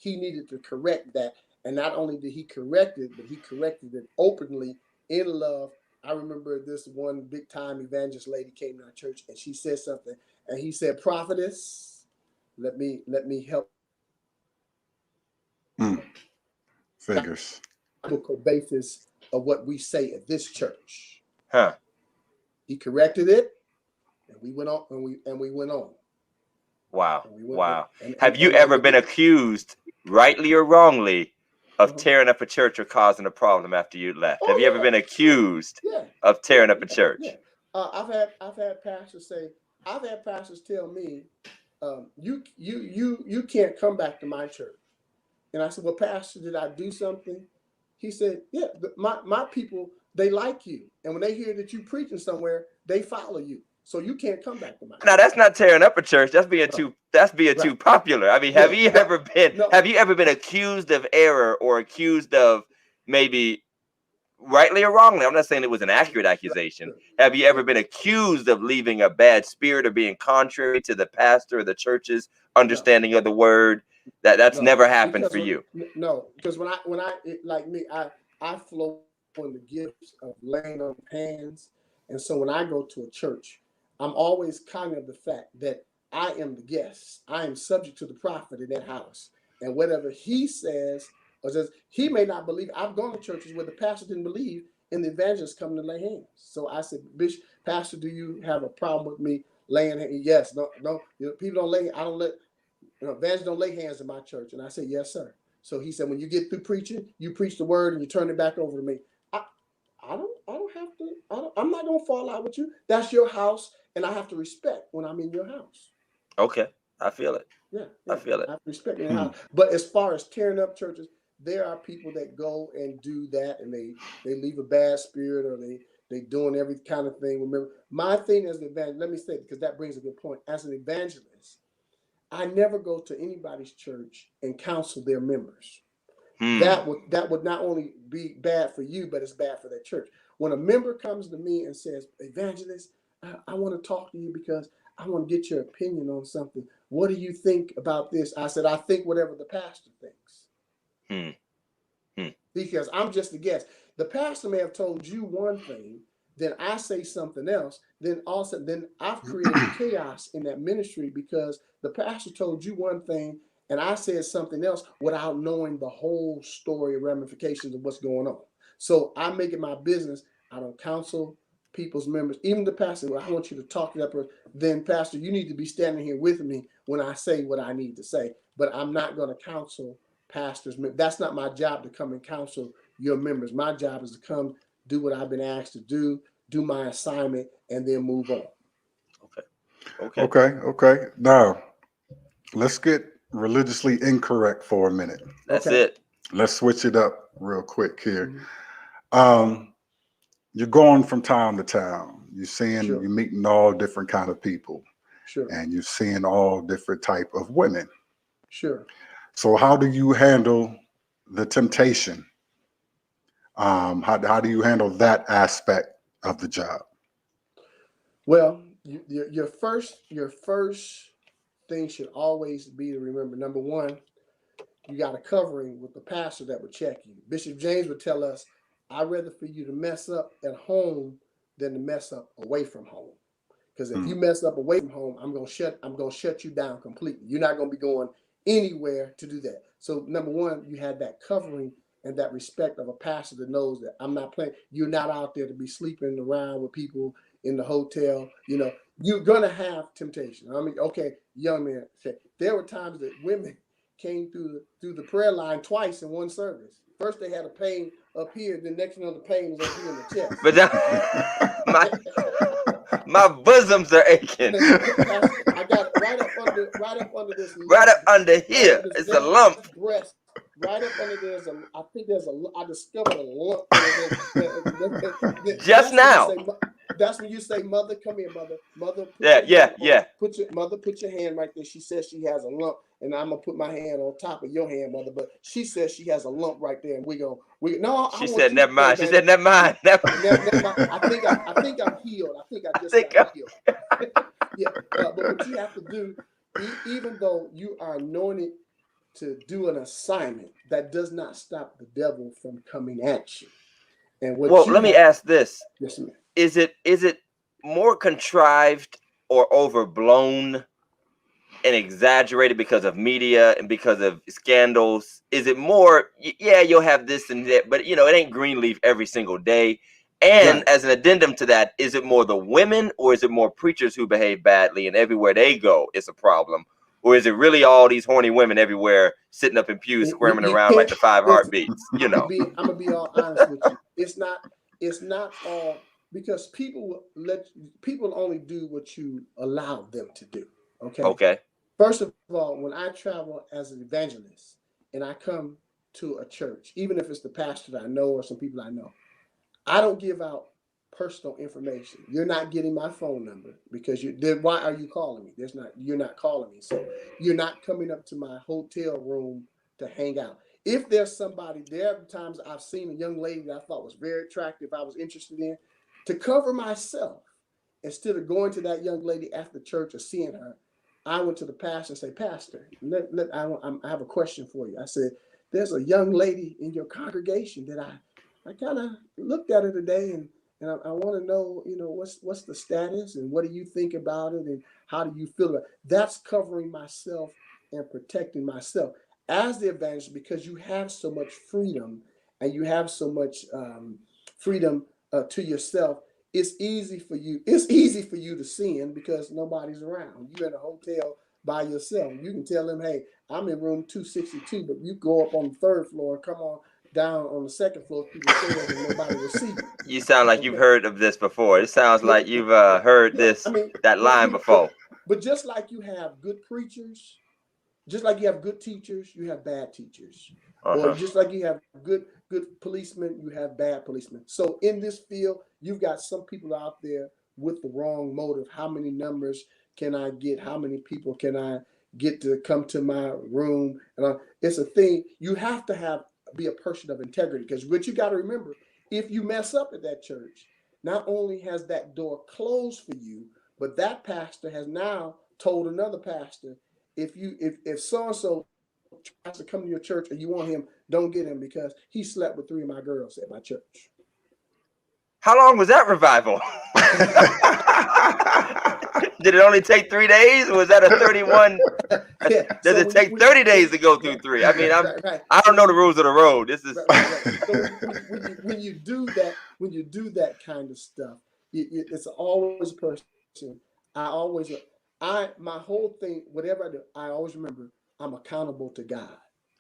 needed to correct that. And not only did he correct it, but he corrected it openly in love. I remember this one big time evangelist lady came to our church and she said something, and he said, "Prophetess, let me help." Figures. Biblical basis of what we say at this church. Huh. He corrected it, and we went on, and we went on. Wow. Wow. And have you ever been accused, rightly or wrongly, of tearing up a church or causing a problem after you left? Have you ever been accused of tearing up a church? Yeah. I've had pastors say, I've had pastors tell me, you can't come back to my church. And I said, well, Pastor, did I do something? He said, yeah, my people, they like you. And when they hear that you preaching somewhere, they follow you. So you can't come back to my church. Now that's not tearing up a church. That's being too popular. I mean, have you ever been accused of error or accused of maybe rightly or wrongly? I'm not saying it was an accurate accusation. Have you ever been accused of leaving a bad spirit or being contrary to the pastor or the church's understanding of the word? That's never happened for you. No, because when I flow on the gifts of laying on hands. And so when I go to a church, I'm always cognizant of the fact that I am the guest. I am subject to the prophet in that house. And whatever he says, or says, he may not believe. I've gone to churches where the pastor didn't believe and the evangelist coming to lay hands. So I said, Bishop, Pastor, do you have a problem with me laying hands? Yes, no. People don't lay, I don't let, evangelists don't lay hands in my church. And I said, yes, sir. So he said, when you get through preaching, you preach the word and you turn it back over to me. I don't have to, I'm not going to fall out with you. That's your house. And I have to respect when I'm in your house. Okay. I feel it. Yeah. I feel it. I respect in the house. But as far as tearing up churches, there are people that go and do that, and they leave a bad spirit, or they doing every kind of thing. Remember, my thing as an evangelist, let me say it because that brings a good point. As an evangelist, I never go to anybody's church and counsel their members. That would not only be bad for you, but it's bad for that church. When a member comes to me and says, Evangelist, I want to talk to you because I want to get your opinion on something. What do you think about this? I said, I think whatever the pastor thinks. Because I'm just a guest. The pastor may have told you one thing, then I say something else, then I've created chaos in that ministry because the pastor told you one thing and I said something else without knowing the whole story and ramifications of what's going on. So I make it my business. I don't counsel people's members, even the pastor. Well, I want you to talk to that person. Then, Pastor, you need to be standing here with me when I say what I need to say. But I'm not going to counsel pastors. That's not my job to come and counsel your members. My job is to come do what I've been asked to do my assignment, and then move on. Okay. Now, let's get religiously incorrect for a minute. That's it. Let's switch it up real quick here. You're going from town to town. You're seeing, you're meeting all different kind of people. And you're seeing all different type of women. So how do you handle the temptation? How do you handle that aspect of the job? Well, your first thing should always be to remember, number one, you got a covering with the pastor that would check you. Bishop James would tell us, I'd rather for you to mess up at home than to mess up away from home. Because if you mess up away from home, I'm gonna shut you down completely. You're not gonna be going anywhere to do that. So number one, you had that covering and that respect of a pastor that knows that I'm not playing. You're not out there to be sleeping around with people in the hotel. You know, you're gonna have temptation. I mean, okay, young man said there were times that women came through the prayer line twice in one service. First they had a pain up here, the next one the pain was up here in the chest. But my bosoms are aching. I got it right up under this. Right up under here. It's a lump. Breast. right up under there's a. I think there's a. I discovered a lump. Just now. That's when you say, "Mother, come here, mother. Mother, put your hand right there." She says she has a lump, and I'm gonna put my hand on top of your hand, mother. But she says she has a lump right there, and we no. She said, "Never mind." She said, "Never mind." Never mind. I think I'm healed. I think I just got healed. Yeah, but what you have to do, even though you are anointed to do an assignment, that does not stop the devil from coming at you. And let me ask this. Yes, ma'am. Is it more contrived or overblown and exaggerated because of media and because of scandals? Is it more, yeah, you'll have this and that, but it ain't Greenleaf every single day? And as an addendum to that, is it more the women, or is it more preachers who behave badly and everywhere they go it's a problem? Or is it really all these horny women everywhere sitting up in pews squirming around like the 5 heartbeats? I'm gonna be all honest with you. It's not all, because people only do what you allow them to do. Okay. First of all, when I travel as an evangelist and I come to a church, even if it's the pastor that I know or some people I know, I don't give out personal information. You're not getting my phone number, because why are you calling me? You're not calling me. So you're not coming up to my hotel room to hang out. If there's somebody, there are times I've seen a young lady that I thought was very attractive, I was interested in, to cover myself, instead of going to that young lady after church or seeing her, I went to the pastor and said, "Pastor, I have a question for you." I said, "There's a young lady in your congregation that I kind of looked at her today, and I want to know, what's the status, and what do you think about it, and how do you feel about it?" That's covering myself and protecting myself as the evangelist, because you have so much freedom, and you have so much freedom to yourself. It's easy for you to sin because nobody's around. You're in a hotel by yourself. You can tell them, "Hey, I'm in room 262, but you go up on the 3rd floor, come on down on the 2nd floor, people say that, and nobody will see you." You sound like you've heard of this before. It sounds like you've heard that line before. But just like you have good preachers, just like you have good teachers, you have bad teachers. Or just like you have good policemen, you have bad policemen. So in this field, you've got some people out there with the wrong motive. How many numbers can I get? How many people can I get to come to my room? And it's a thing. You have to be a person of integrity, because what you got to remember, if you mess up at that church, not only has that door closed for you, but that pastor has now told another pastor, if so-and-so tries to come to your church and you want him, don't get him, because he slept with 3 of my girls at my church. How long was that revival? Did it only take 3 days, or was that a 31? Does it take 30 days to go through 3? I mean, I don't know the rules of the road. This is So when you do that kind of stuff, it's always a person. My whole thing, whatever I do, I always remember I'm accountable to God.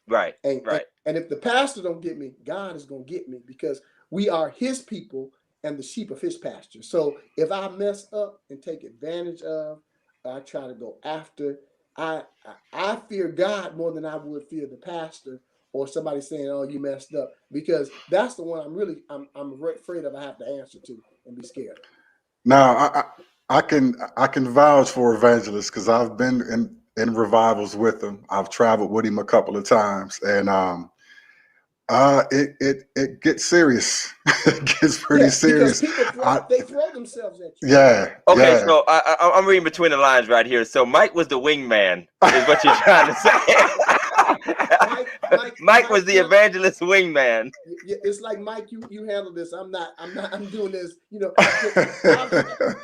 Right. And if the pastor don't get me, God is going to get me, because we are his people and the sheep of his pasture. So if I mess up and take advantage of, I try to go after, I fear God more than I would fear the pastor or somebody saying, "Oh, you messed up," because that's the one I'm afraid of. I have to answer to and be scared. Now, I can vouch for Evangelist, because I've been in revivals with him. I've traveled with him a couple of times, and it gets serious. It gets pretty serious. Because people they throw themselves at you. Yeah. Okay, yeah. So I'm reading between the lines right here. So Mike was the wingman, is what you're trying to say. Mike was the evangelist wingman. It's like, "Mike, you handle this. I'm doing this."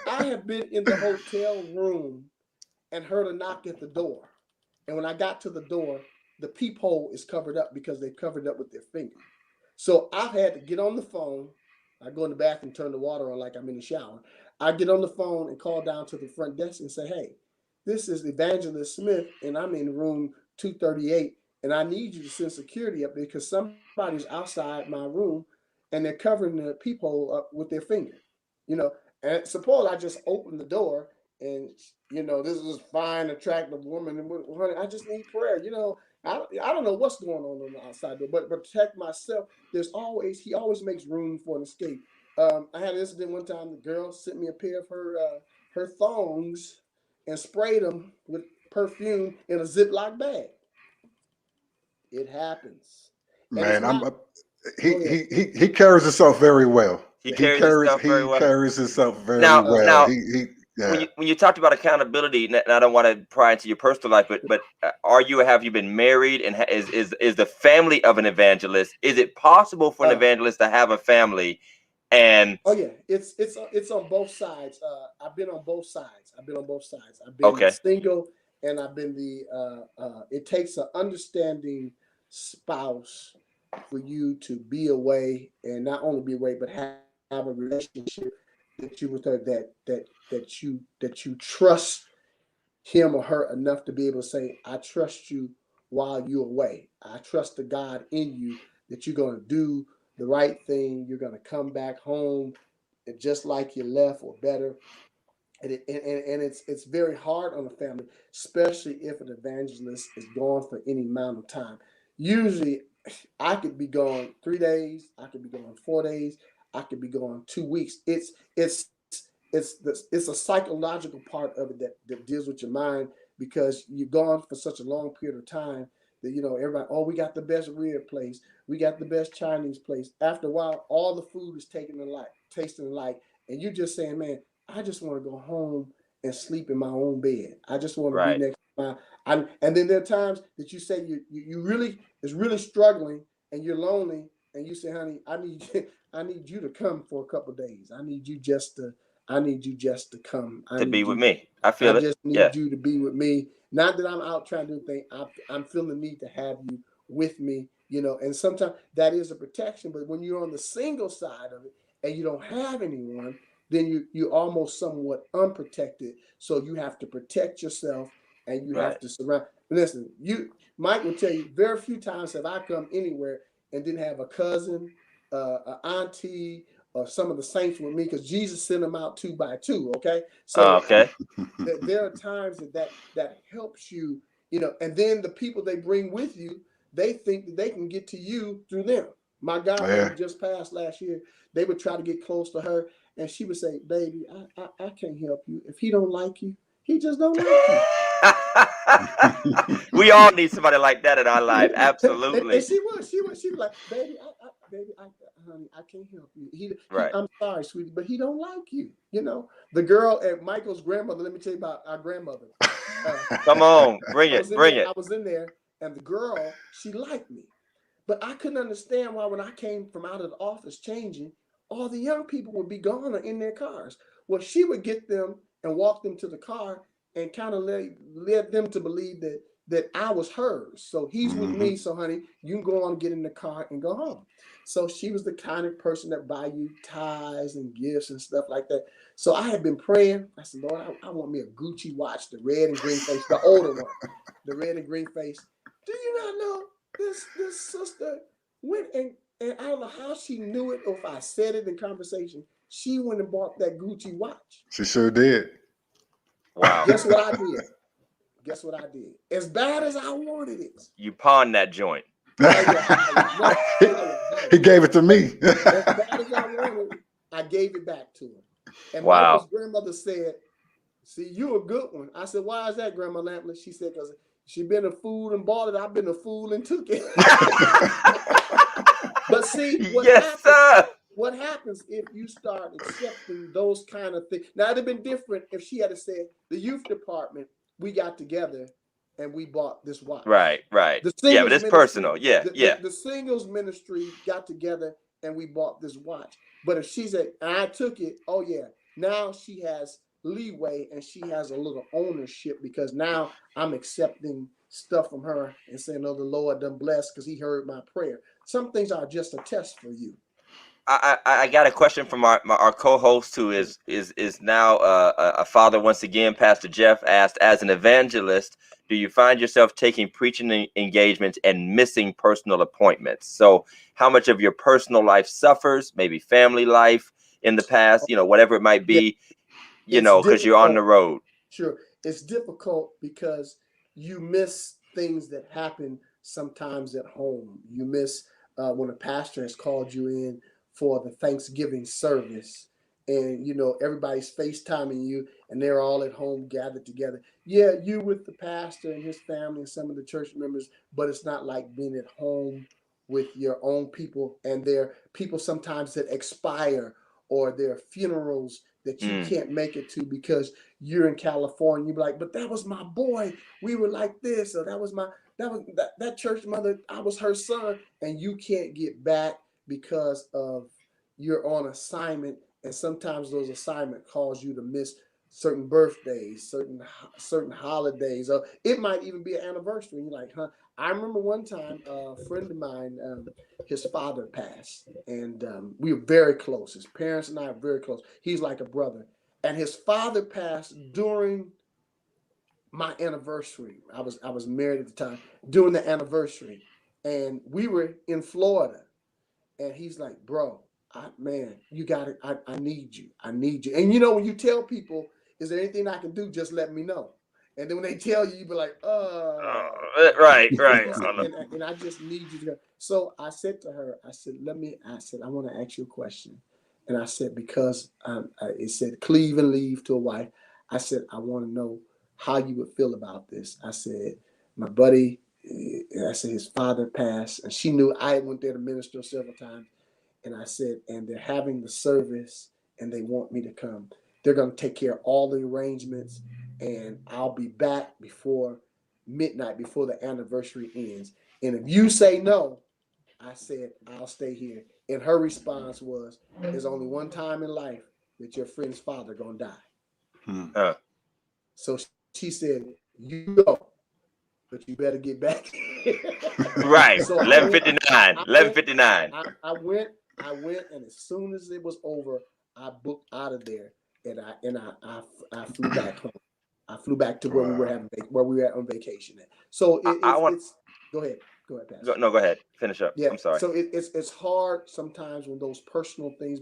I have been in the hotel room and heard a knock at the door, and when I got to the door, the peephole is covered up because they've covered it up with their finger. So I've had to get on the phone. I go in the bathroom, turn the water on like I'm in the shower. I get on the phone and call down to the front desk and say, "Hey, this is Evangelist Smith, and I'm in room 238, and I need you to send security up there because somebody's outside my room, and they're covering the peephole up with their finger." And suppose I just open the door, and this is a fine, attractive woman, and I just need prayer. I don't know what's going on the outside door, but protect myself. He always makes room for an escape. I had an incident one time. The girl sent me a pair of her thongs and sprayed them with perfume in a Ziploc bag. It happens, and it's Man, not. he carries himself very well. He carries himself very well. Carries himself very now, well. Now, yeah. when you talked about accountability, and I don't want to pry into your personal life, but have you been married, and is the family of an evangelist? Is it possible for an evangelist to have a family? And oh yeah, it's on both sides. I've been on both sides. I've been single, and I've been it takes an understanding spouse for you to be away, and not only be away, but have a relationship that you with her that you trust him or her enough to be able to say, I trust you while you're away. I trust the God in you that you're going to do the right thing. You're going to come back home just like you left or better. And it's very hard on a family, especially if an evangelist is gone for any amount of time. Usually I could be gone 3 days. I could be gone 4 days. I could be gone 2 weeks. It's a psychological part of it that deals with your mind, because you're gone for such a long period of time that, everybody, oh, we got the best rib place. We got the best Chinese place. After a while, all the food is tasting alike. And you're just saying, man, I just want to go home and sleep in my own bed. I just want to be next to and then there are times that you say you really is really struggling and you're lonely, and you say, honey, I need you to come for a couple of days. I need you just to come. To be with me. I just need you to be with me. Not that I'm out trying to do things. I'm feeling the need to have you with me, and sometimes that is a protection. But when you're on the single side of it and you don't have anyone, then you're almost somewhat unprotected. So you have to protect yourself, and you have to surround. Listen, Mike will tell you, very few times have I come anywhere and didn't have a cousin, an auntie, or some of the saints with me, because Jesus sent them out 2 by 2. Okay, so there are times that helps you, and then the people they bring with you, they think that they can get to you through them. My godmother just passed last year. They would try to get close to her, and she would say, "Baby, I can't help you. If he don't like you, he just don't like you." We all need somebody like that in our life. Absolutely. And she was like, "Baby, honey, I can't help you. I'm sorry, sweetie, but he don't like you." The girl at Michael's grandmother. Let me tell you about our grandmother. Come on, bring it. I was in there, and the girl, she liked me. But I couldn't understand why, when I came from out of the office changing, all the young people would be gone or in their cars. Well, she would get them and walk them to the car and kind of led them to believe that I was hers. So he's with me. So, honey, you can go on, get in the car and go home. So she was the kind of person that buy you ties and gifts and stuff like that. So I had been praying. I said, Lord, I want me a Gucci watch, the red and green face, the older one, the red and green face. Do you not know? This sister went and I don't know how she knew it, or if I said it in conversation. She went and bought that Gucci watch. She sure did. Wow. Guess what I did? As bad as I wanted it, you pawned that joint. He gave it to me. As bad as I wanted, I gave it back to him. And Michael's grandmother said, "See, you a good one." I said, "Why is that, Grandma Lampley?" She said, "Because she been a fool and bought it. I've been a fool and took it." But see, what happens if you start accepting those kind of things? Now, it'd have been different if she had said, "The youth department, we got together and we bought this watch." Right. But it's personal. The singles ministry got together and we bought this watch. But if she said, and I took it, oh yeah, now she has leeway and she has a little ownership, because now I'm accepting stuff from her and saying, "Oh, the Lord done blessed because he heard my prayer." Some things are just a test for you. I got a question from our co-host, who is now a father once again. Pastor Jeff asked, as an evangelist, do you find yourself taking preaching engagements and missing personal appointments? So how much of your personal life suffers, maybe family life in the past, whatever it might be, because you're on the road? Sure. It's difficult because you miss things that happen sometimes at home. You miss when a pastor has called you in for the Thanksgiving service, and everybody's FaceTiming you, and they're all at home gathered together. Yeah, you with the pastor and his family and some of the church members, but it's not like being at home with your own people, and there are people sometimes that expire, or there are funerals that you can't make it to because you're in California. You're like, but that was my boy. We were like this, or that church mother, I was her son, and you can't get back because of you're on assignment, and sometimes those assignments cause you to miss certain birthdays, certain holidays, or it might even be an anniversary. You're like, huh? I remember one time a friend of mine, his father passed, and we were very close. His parents and I are very close. He's like a brother, and his father passed during my anniversary. I was married at the time. During the anniversary, and we were in Florida, and he's like, bro, you got it. I need you. I need you. And when you tell people, is there anything I can do? Just let me know. And then when they tell you, you be like, right. And I just need you to go. So I said to her, I said, I want to ask you a question. And I said, because it said cleave and leave to a wife. I said, I want to know how you would feel about this. I said, my buddy, I said, his father passed, and she knew I went there to minister several times. And I said, and they're having the service, and they want me to come. They're going to take care of all the arrangements, and I'll be back before midnight, before the anniversary ends. And if you say no, I said, I'll stay here. And her response was, there's only one time in life that your friend's father going to die. So she said, you go, but you better get back. Right. So 11:59. I went, and as soon as it was over, I booked out of there, and I flew back home. I flew back to where we were at on vacation at. So it's go ahead, Pastor. No, go ahead. Finish up. Yeah. I'm sorry. So it's hard sometimes when those personal things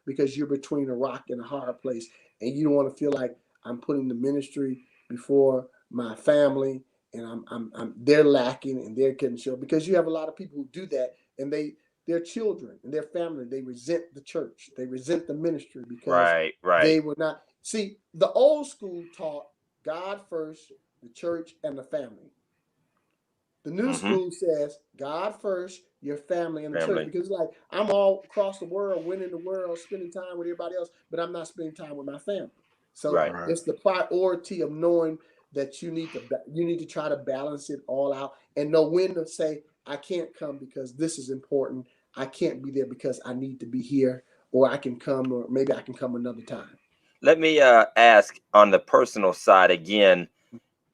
because you're between a rock and a hard place, and you don't want to feel like I'm putting the ministry before my family, and they're lacking and they're getting show, because you have a lot of people who do that, and their children and their family, they resent the church, they resent the ministry because they were not. See, the old school taught God first, the church, and the family. The new school says God first, your family, and the church. Because like, I'm all across the world, winning the world, spending time with everybody else, but I'm not spending time with my family. So it's the priority of knowing that you need to try to balance it all out and know when to say, I can't come because this is important. I can't be there because I need to be here, or I can come, or maybe I can come another time. Let me ask on the personal side again.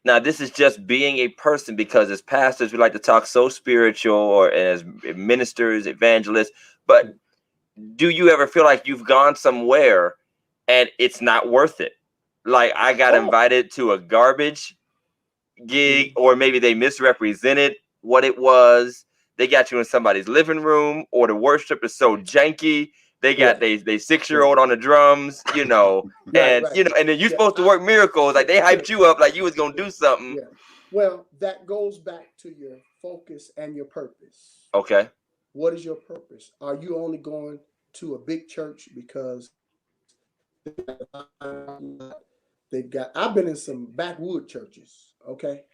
Now, this is just being a person, because as pastors, we like to talk so spiritual, or as ministers, evangelists. But do you ever feel like you've gone somewhere and it's not worth it? Like, I got invited to a garbage gig, or maybe they misrepresented what it was. They got you in somebody's living room, or the worship is so janky. They got they 6-year-old on the drums, and and then you're supposed to work miracles. Like, they hyped you up like you was gonna do something. Yeah. Well, that goes back to your focus and your purpose. Okay. What is your purpose? Are you only going to a big church because I've been in some backwood churches, okay?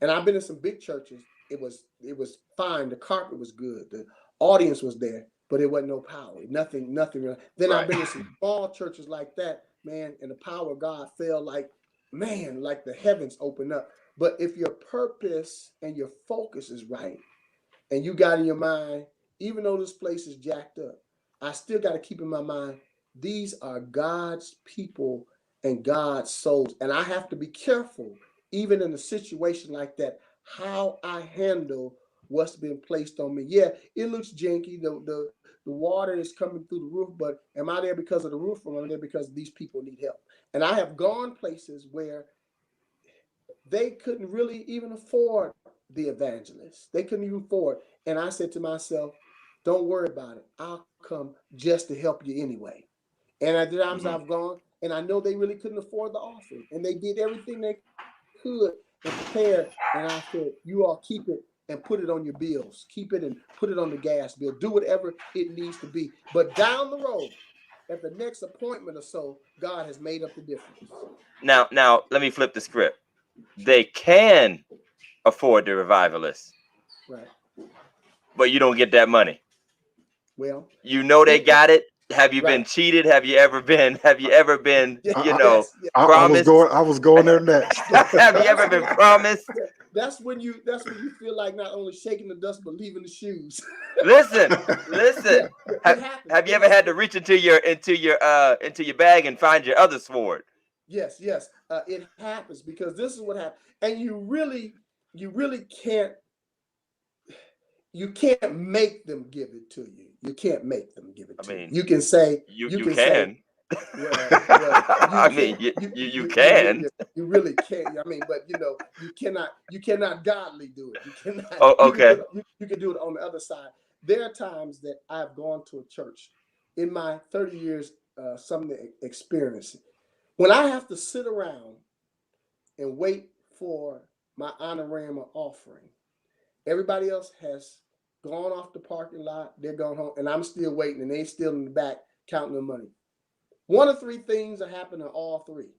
And I've been in some big churches. It was fine. The carpet was good. The audience was there, but it wasn't no power. Nothing. Then I've been in some small churches like that, man, and the power of God fell like the heavens opened up. But if your purpose and your focus is right, and you got in your mind, even though this place is jacked up, I still got to keep in my mind, these are God's people and God's souls. And I have to be careful, even in a situation like that, how I handle what's been placed on me. Yeah, it looks janky. The water is coming through the roof, but am I there because of the roof, or am I there because these people need help? And I have gone places where they couldn't really even afford the evangelist. They couldn't even afford. And I said to myself, don't worry about it. I'll come just to help you anyway. And at the times I've gone, and I know they really couldn't afford the offering, and they did everything they could and prepared. And I said, you all keep it, and put it on your bills. Keep it and put it on the gas bill. Do whatever it needs to be. But down the road, at the next appointment or so, God has made up the difference. Now, let me flip the script. They can afford the revivalists, right? But you don't get that money. Well, they got it. Have you been cheated? Have you ever been? I promised? I was going there next. Have you ever been promised? That's when you feel like not only shaking the dust but leaving the shoes. Listen. Yeah, have you ever had to reach into your bag and find your other sword? Yes. It happens because this is what happens, and you really can't. You can't make them give it to you. You can't make them give it to you. You can say you can. Say, well, you can. You really can. I mean, but you cannot godly do it. You cannot. Oh, okay. You can do it on the other side. There are times that I've gone to a church in my 30 years, something experience. When I have to sit around and wait for my honorarium or offering, everybody else has gone off the parking lot. They're going home, and I'm still waiting, and they're still in the back counting the money. One of three things are happening, all three.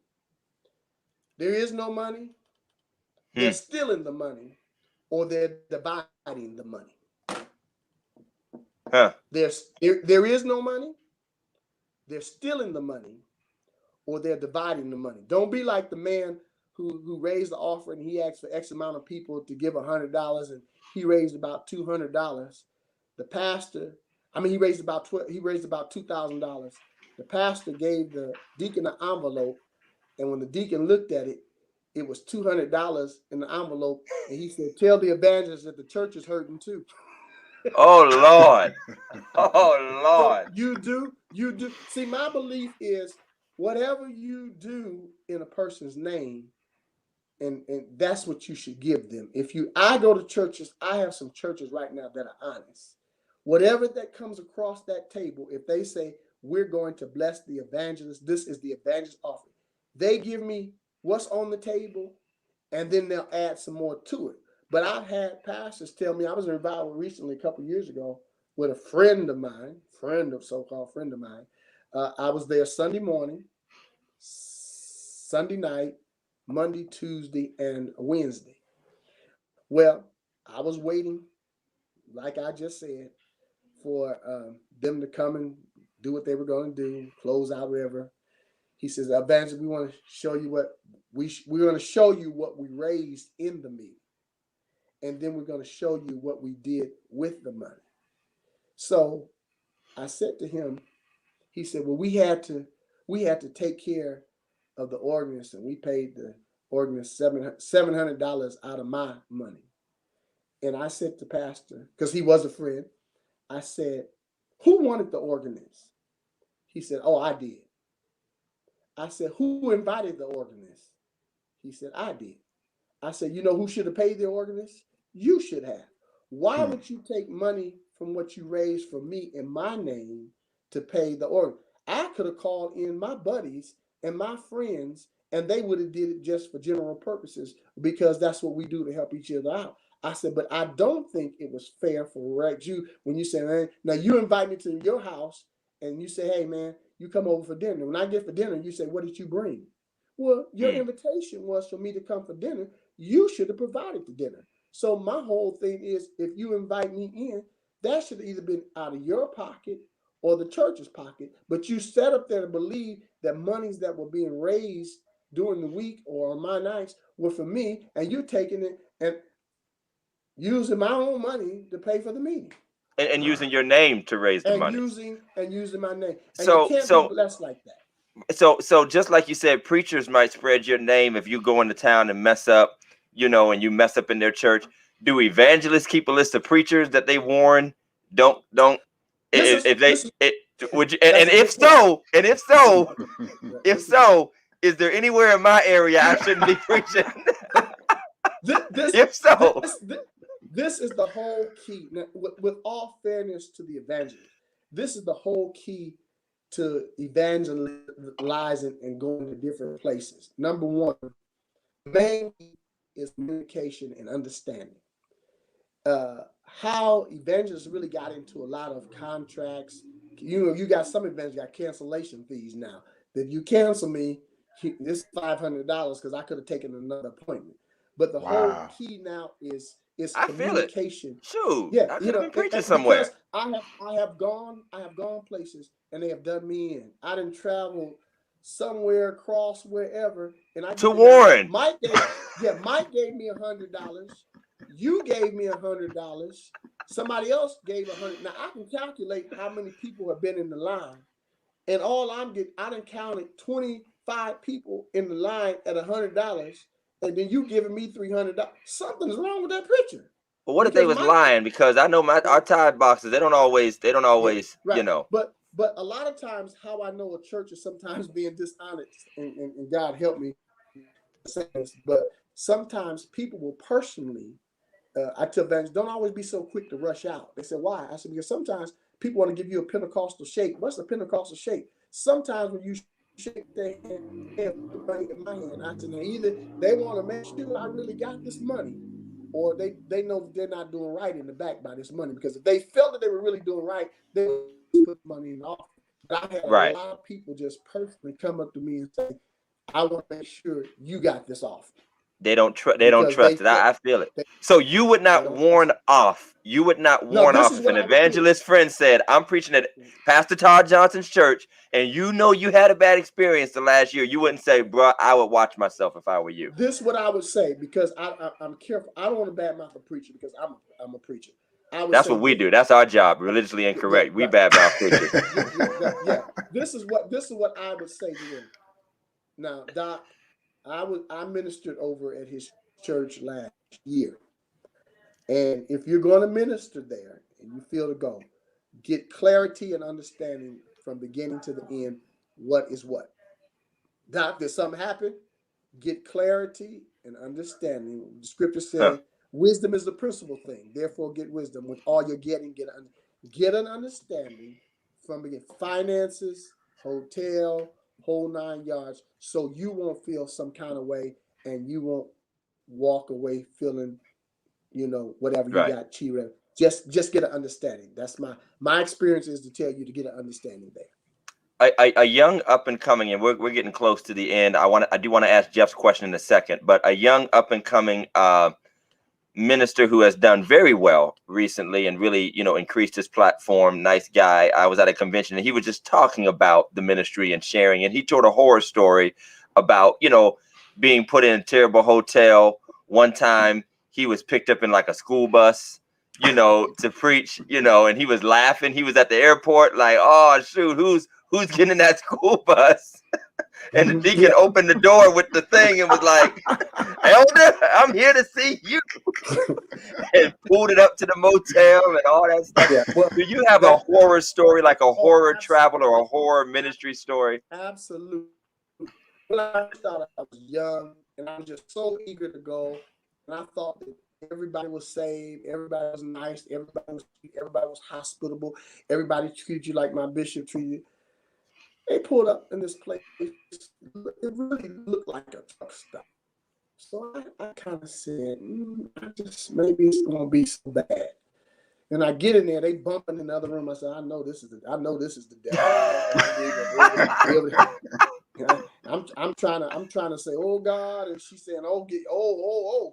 There is no money, they're stealing the money, or they're dividing the money. There is no money, they're stealing the money, or they're dividing the money. Don't be like the man who raised the offering. He asked for X amount of people to give $100, and he raised about $200. The pastor, he raised about $2,000. The pastor gave the deacon an envelope, and when the deacon looked at it, it was $200 in the envelope, and he said, "Tell the evangelist that the church is hurting too." Oh Lord! Oh Lord! So you do. See, my belief is whatever you do in a person's name, and that's what you should give them. I go to churches, I have some churches right now that are honest. Whatever that comes across that table, if they say we're going to bless the evangelist, this is the evangelist offering, they give me what's on the table, and then they'll add some more to it. But I've had pastors tell me, I was in revival recently, a couple of years ago, with a so-called friend of mine. I was there Sunday morning, Sunday night, Monday, Tuesday, and Wednesday. Well, I was waiting, like I just said, for them to come and do what they were going to do, close out, whatever. He says, "Evangelist, we want to show you what we're going to show you what we raised in the meeting, and then we're going to show you what we did with the money." So I said to him, he said, "Well, we had to take care of the organist, and we paid the organist $700 out of my money." And I said to pastor, because he was a friend, I said, "Who wanted the organist?" He said, "Oh, I did." I said, "Who invited the organist?" He said, "I did." I said, "You know who should have paid the organist? You should have. Why would you take money from what you raised for me in my name to pay the organist? I could have called in my buddies and my friends, and they would have did it just for general purposes, because that's what we do to help each other out." I said, "But I don't think it was fair for you when you say, man, now you invite me to your house and you say, hey, man, you come over for dinner. When I get for dinner, you say, what did you bring?" Well, your invitation was for me to come for dinner. You should have provided the dinner. So my whole thing is, if you invite me in, that should have either been out of your pocket or the church's pocket. But you sat up there to believe that monies that were being raised during the week or on my nights were for me, and you're taking it and using my own money to pay for the meeting. And using your name to raise the money. Using my name. And you can't be blessed like that. So just like you said, preachers might spread your name if you go into town and mess up, and you mess up in their church. Do evangelists keep a list of preachers that they warn? Don't. If so, is there anywhere in my area I shouldn't be preaching? If so, this is the whole key. Now, with all fairness to the evangelist, this is the whole key to evangelizing and going to different places. Number one, the main key is communication and understanding. how evangelists really got into a lot of contracts. You got some evangelists got cancellation fees now. If you cancel me, this is $500 because I could have taken another appointment. But the whole key now is communication. Shoot, yeah, I could have been preaching somewhere. Because I have gone places and they have done me in. I didn't travel somewhere across wherever, and I to Warren. Mike gave me $100. You gave me $100. Somebody else gave $100. Now I can calculate how many people have been in the line, and all I done counted 25 people in the line at $100, and then you giving me $300. Something's wrong with that picture. Well, what if they was lying? Because I know our tithe boxes, they don't always, right. you know. But a lot of times, how I know a church is sometimes being dishonest, and God help me say this, but sometimes people will personally, I tell evangelists, don't always be so quick to rush out. They said, why? I said, because sometimes people want to give you a Pentecostal shake. What's a Pentecostal shake? Sometimes when you shake their hand, they put money in my hand. I said, now either they want to make sure I really got this money, or they know that they're not doing right in the back by this money. Because if they felt that they were really doing right, they would put money in the offering. But I had a lot of people just personally come up to me and say, I want to make sure you got this offering. They don't trust it. I feel it. So you would not warn off. You would not warn off if an evangelist friend said, I'm preaching at Pastor Todd Johnson's church, and you know you had a bad experience the last year. You wouldn't say, bro, I would watch myself if I were you. This is what I would say, because I'm careful. I don't want to badmouth a preacher because I'm a preacher. That's what we do. That's our job. Religiously incorrect. We badmouth preachers. This is what I would say to them. Now, Doc, I ministered over at his church last year. And if you're going to minister there and you feel to go, get clarity and understanding from beginning to the end, what is what. Doc, did something happen? Get clarity and understanding. The scripture says, wisdom is the principal thing. Therefore, get wisdom. With all you're getting, get an understanding from beginning. Finances, hotel, whole 9 yards, so you won't feel some kind of way and you won't walk away feeling, whatever you got cheated. Just get an understanding. That's my experience, is to tell you to get an understanding there. A young up and coming, and we're getting close to the end. I do want to ask Jeff's question in a second, but a young up and coming minister who has done very well recently and really, increased his platform. Nice guy. I was at a convention and he was just talking about the ministry and sharing, and he told a horror story about, being put in a terrible hotel. One time he was picked up in like a school bus, to preach, and he was laughing. He was at the airport like, oh shoot, who's getting in that school bus? And the deacon opened the door with the thing and was like, Elder, I'm here to see you. And pulled it up to the motel and all that stuff. Yeah. Well, do you have a horror story, like a horror travel or a horror ministry story? Absolutely. When I started, I was young and I was just so eager to go. And I thought that everybody was saved, everybody was nice, everybody was hospitable, everybody treated you like my bishop treated you. They pulled up in this place. It really looked like a truck stop. So I kind of said, maybe it's gonna be so bad. And I get in there, they bumping in the other room. I said, I know this is the devil. I'm trying to say, oh God, and she's saying,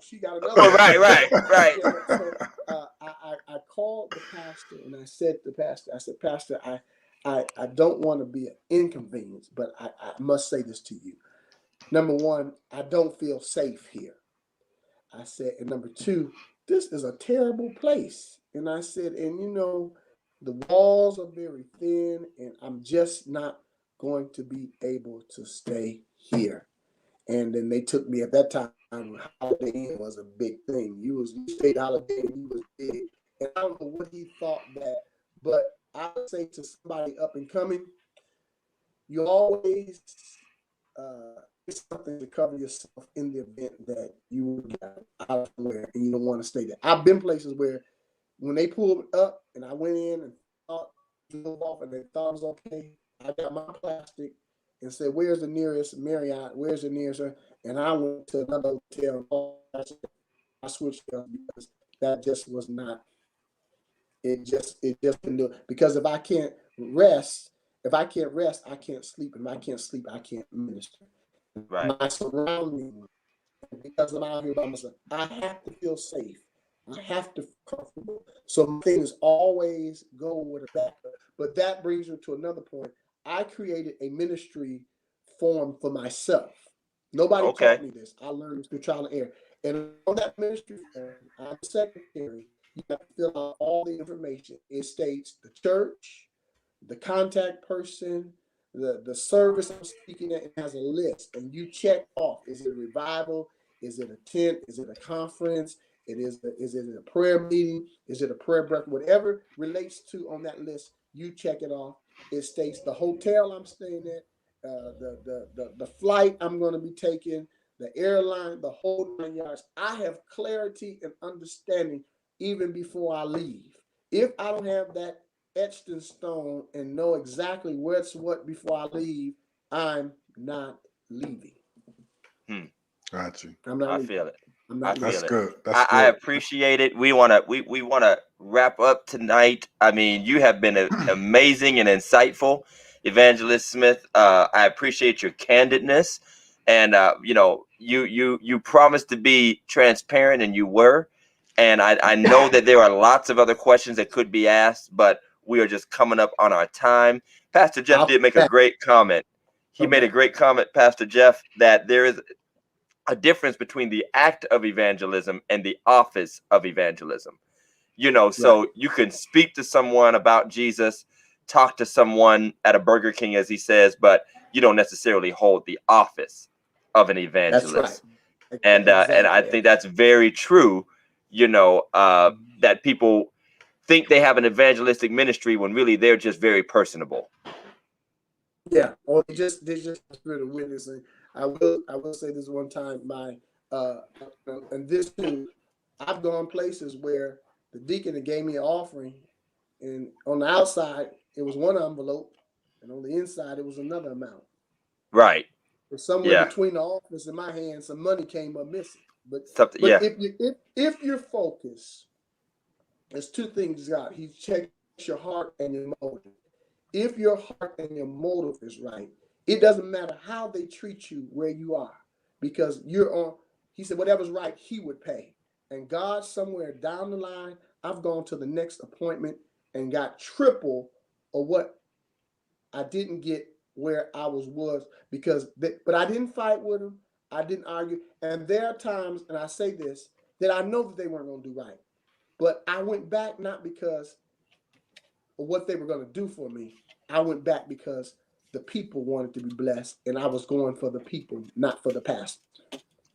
she got another. Right. So I called the pastor and I said to the pastor, Pastor, I don't want to be an inconvenience, but I must say this to you. Number one, I don't feel safe here. I said, and number two, this is a terrible place. And I said, and the walls are very thin, and I'm just not going to be able to stay here. And then they took me at that time. Holiday Inn was a big thing. You stayed Holiday Inn, you was big. And I don't know what he thought that, but I would say to somebody up and coming, you always it's something to cover yourself in the event that you will get out of nowhere and you don't want to stay there. I've been places where when they pulled up and I went in and drove off and they thought it was okay, I got my plastic and said, where's the nearest Marriott? Where's the nearest? And I went to another hotel. I switched up because that just was not. It just couldn't do it. Because if I can't rest, I can't sleep. And if I can't sleep, I can't minister. Right. My surroundings, because I'm out here by myself, I have to feel safe. I have to feel comfortable. So things always go with a backup. But that brings me to another point. I created a ministry form for myself. Nobody taught me this. I learned through trial and error. And on that ministry form, I'm secretary. You have to fill out all the information. It states the church, the contact person, the service I'm speaking at. It has a list, and you check off: is it a revival? Is it a tent? Is it a conference? Is it a prayer meeting? Is it a prayer breakfast? Whatever relates to on that list, you check it off. It states the hotel I'm staying at, the flight I'm going to be taking, the airline, the whole 9 yards. I have clarity and understanding even before I leave. If I don't have that etched in stone and know exactly what's what before I leave, I'm not leaving. Got you. I'm not I leaving. feel it. That's good. I appreciate it. We wanna wrap up tonight. I mean, you have been amazing and insightful, Evangelist Smith. I appreciate your candidness, and you promised to be transparent, and you were. And I know that there are lots of other questions that could be asked, but we are just coming up on our time. Pastor Jeff did make a great comment. He made a great comment, Pastor Jeff, that there is a difference between the act of evangelism and the office of evangelism. So you can speak to someone about Jesus, talk to someone at a Burger King, as he says, but you don't necessarily hold the office of an evangelist. That's right. And I think that's very true. That people think they have an evangelistic ministry when really they're just very personable. Yeah, or they just spirit of witnessing. I will say this one time, and this too, I've gone places where the deacon that gave me an offering, and on the outside it was one envelope, and on the inside it was another amount. Right. But somewhere between the office and my hand, some money came up missing. But if you're focused, there's two things God. He checks your heart and your motive. If your heart and your motive is right, it doesn't matter how they treat you where you are, because you're on. He said, whatever's right, he would pay. And God, somewhere down the line, I've gone to the next appointment and got triple of what I didn't get where I was because, but I didn't fight with them. I didn't argue. And there are times, and I say this, that I know that they weren't going to do right. But I went back not because of what they were going to do for me. I went back because the people wanted to be blessed, and I was going for the people, not for the pastor.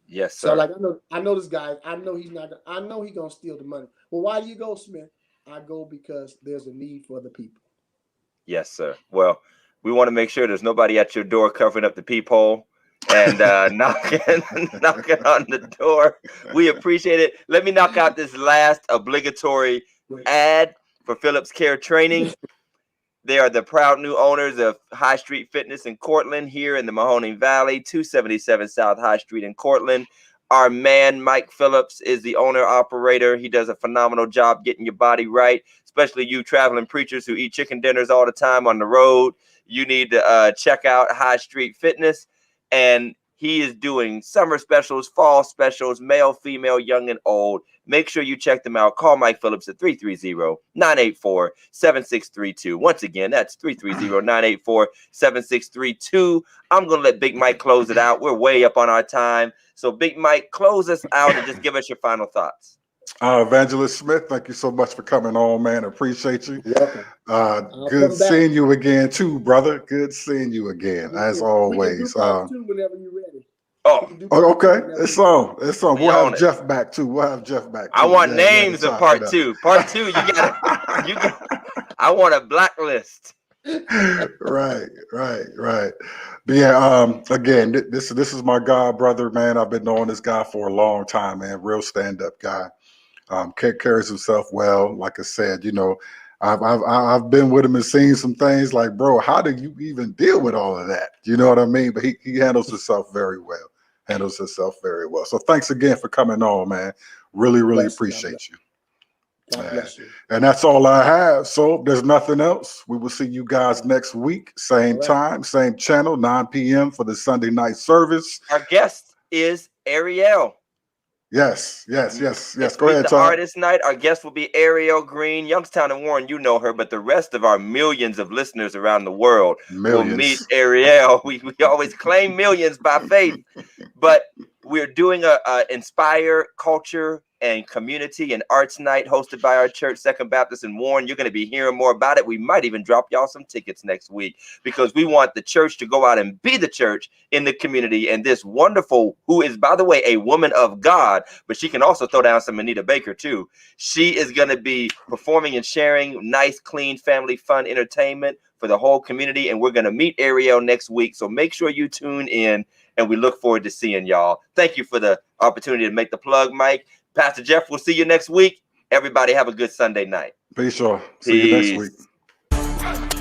Yes, sir. So like I know this guy. I know he's not. I know he's gonna steal the money. Well, why do you go, Smith? I go because there's a need for the people. Yes, sir. Well, we want to make sure there's nobody at your door covering up the peephole and knocking on the door. We appreciate it. Let me knock out this last obligatory ad for Phillips Care Training. They are the proud new owners of High Street Fitness in Cortland, here in the Mahoning Valley, 277 South High Street in Cortland. Our man, Mike Phillips, is the owner-operator. He does a phenomenal job getting your body right, especially you traveling preachers who eat chicken dinners all the time on the road. You need to check out High Street Fitness. And he is doing summer specials, fall specials, male, female, young, and old. Make sure you check them out. Call Mike Phillips at 330-984-7632. Once again, that's 330-984-7632. I'm going to let Big Mike close it out. We're way up on our time. So, Big Mike, close us out and just give us your final thoughts. Evangelist Smith, thank you so much for coming on, man. Appreciate you. You're good seeing you again, too, brother. Good seeing you again, as always. We can do part two whenever you're ready. Okay. It's on. We'll have Jeff back, too. I want names of part two. Part two, you got I want a blacklist. Right. But yeah, again, this is my god brother, man. I've been knowing this guy for a long time, man. Real stand-up guy. Carries himself well. Like I said, I've been with him and seen some things like, bro, how do you even deal with all of that? You know what I mean? But he handles himself very well. So thanks again for coming on, man. Really appreciate you. God bless you. And that's all I have. So there's nothing else. We will see you guys next week. Same time, same channel, 9 p.m. for the Sunday night service. Our guest is Ariel. Yes. Go ahead, the Todd. Artist Night. Our guest will be Ariel Green. Youngstown and Warren, you know her, but the rest of our millions of listeners around the world will meet Ariel. We always claim millions by faith, but we're doing a Inspire Culture and Community and Arts Night hosted by our church, Second Baptist in Warren. You're going to be hearing more about it. We might even drop y'all some tickets next week because we want the church to go out and be the church in the community. And this wonderful, who is, by the way, a woman of God, but she can also throw down some Anita Baker too. She is going to be performing and sharing nice, clean, family fun entertainment for the whole community. And we're going to meet Ariel next week. So make sure you tune in, and we look forward to seeing y'all. Thank you for the opportunity to make the plug, Mike. Pastor Jeff, we'll see you next week. Everybody have a good Sunday night. Peace, y'all. See you next week.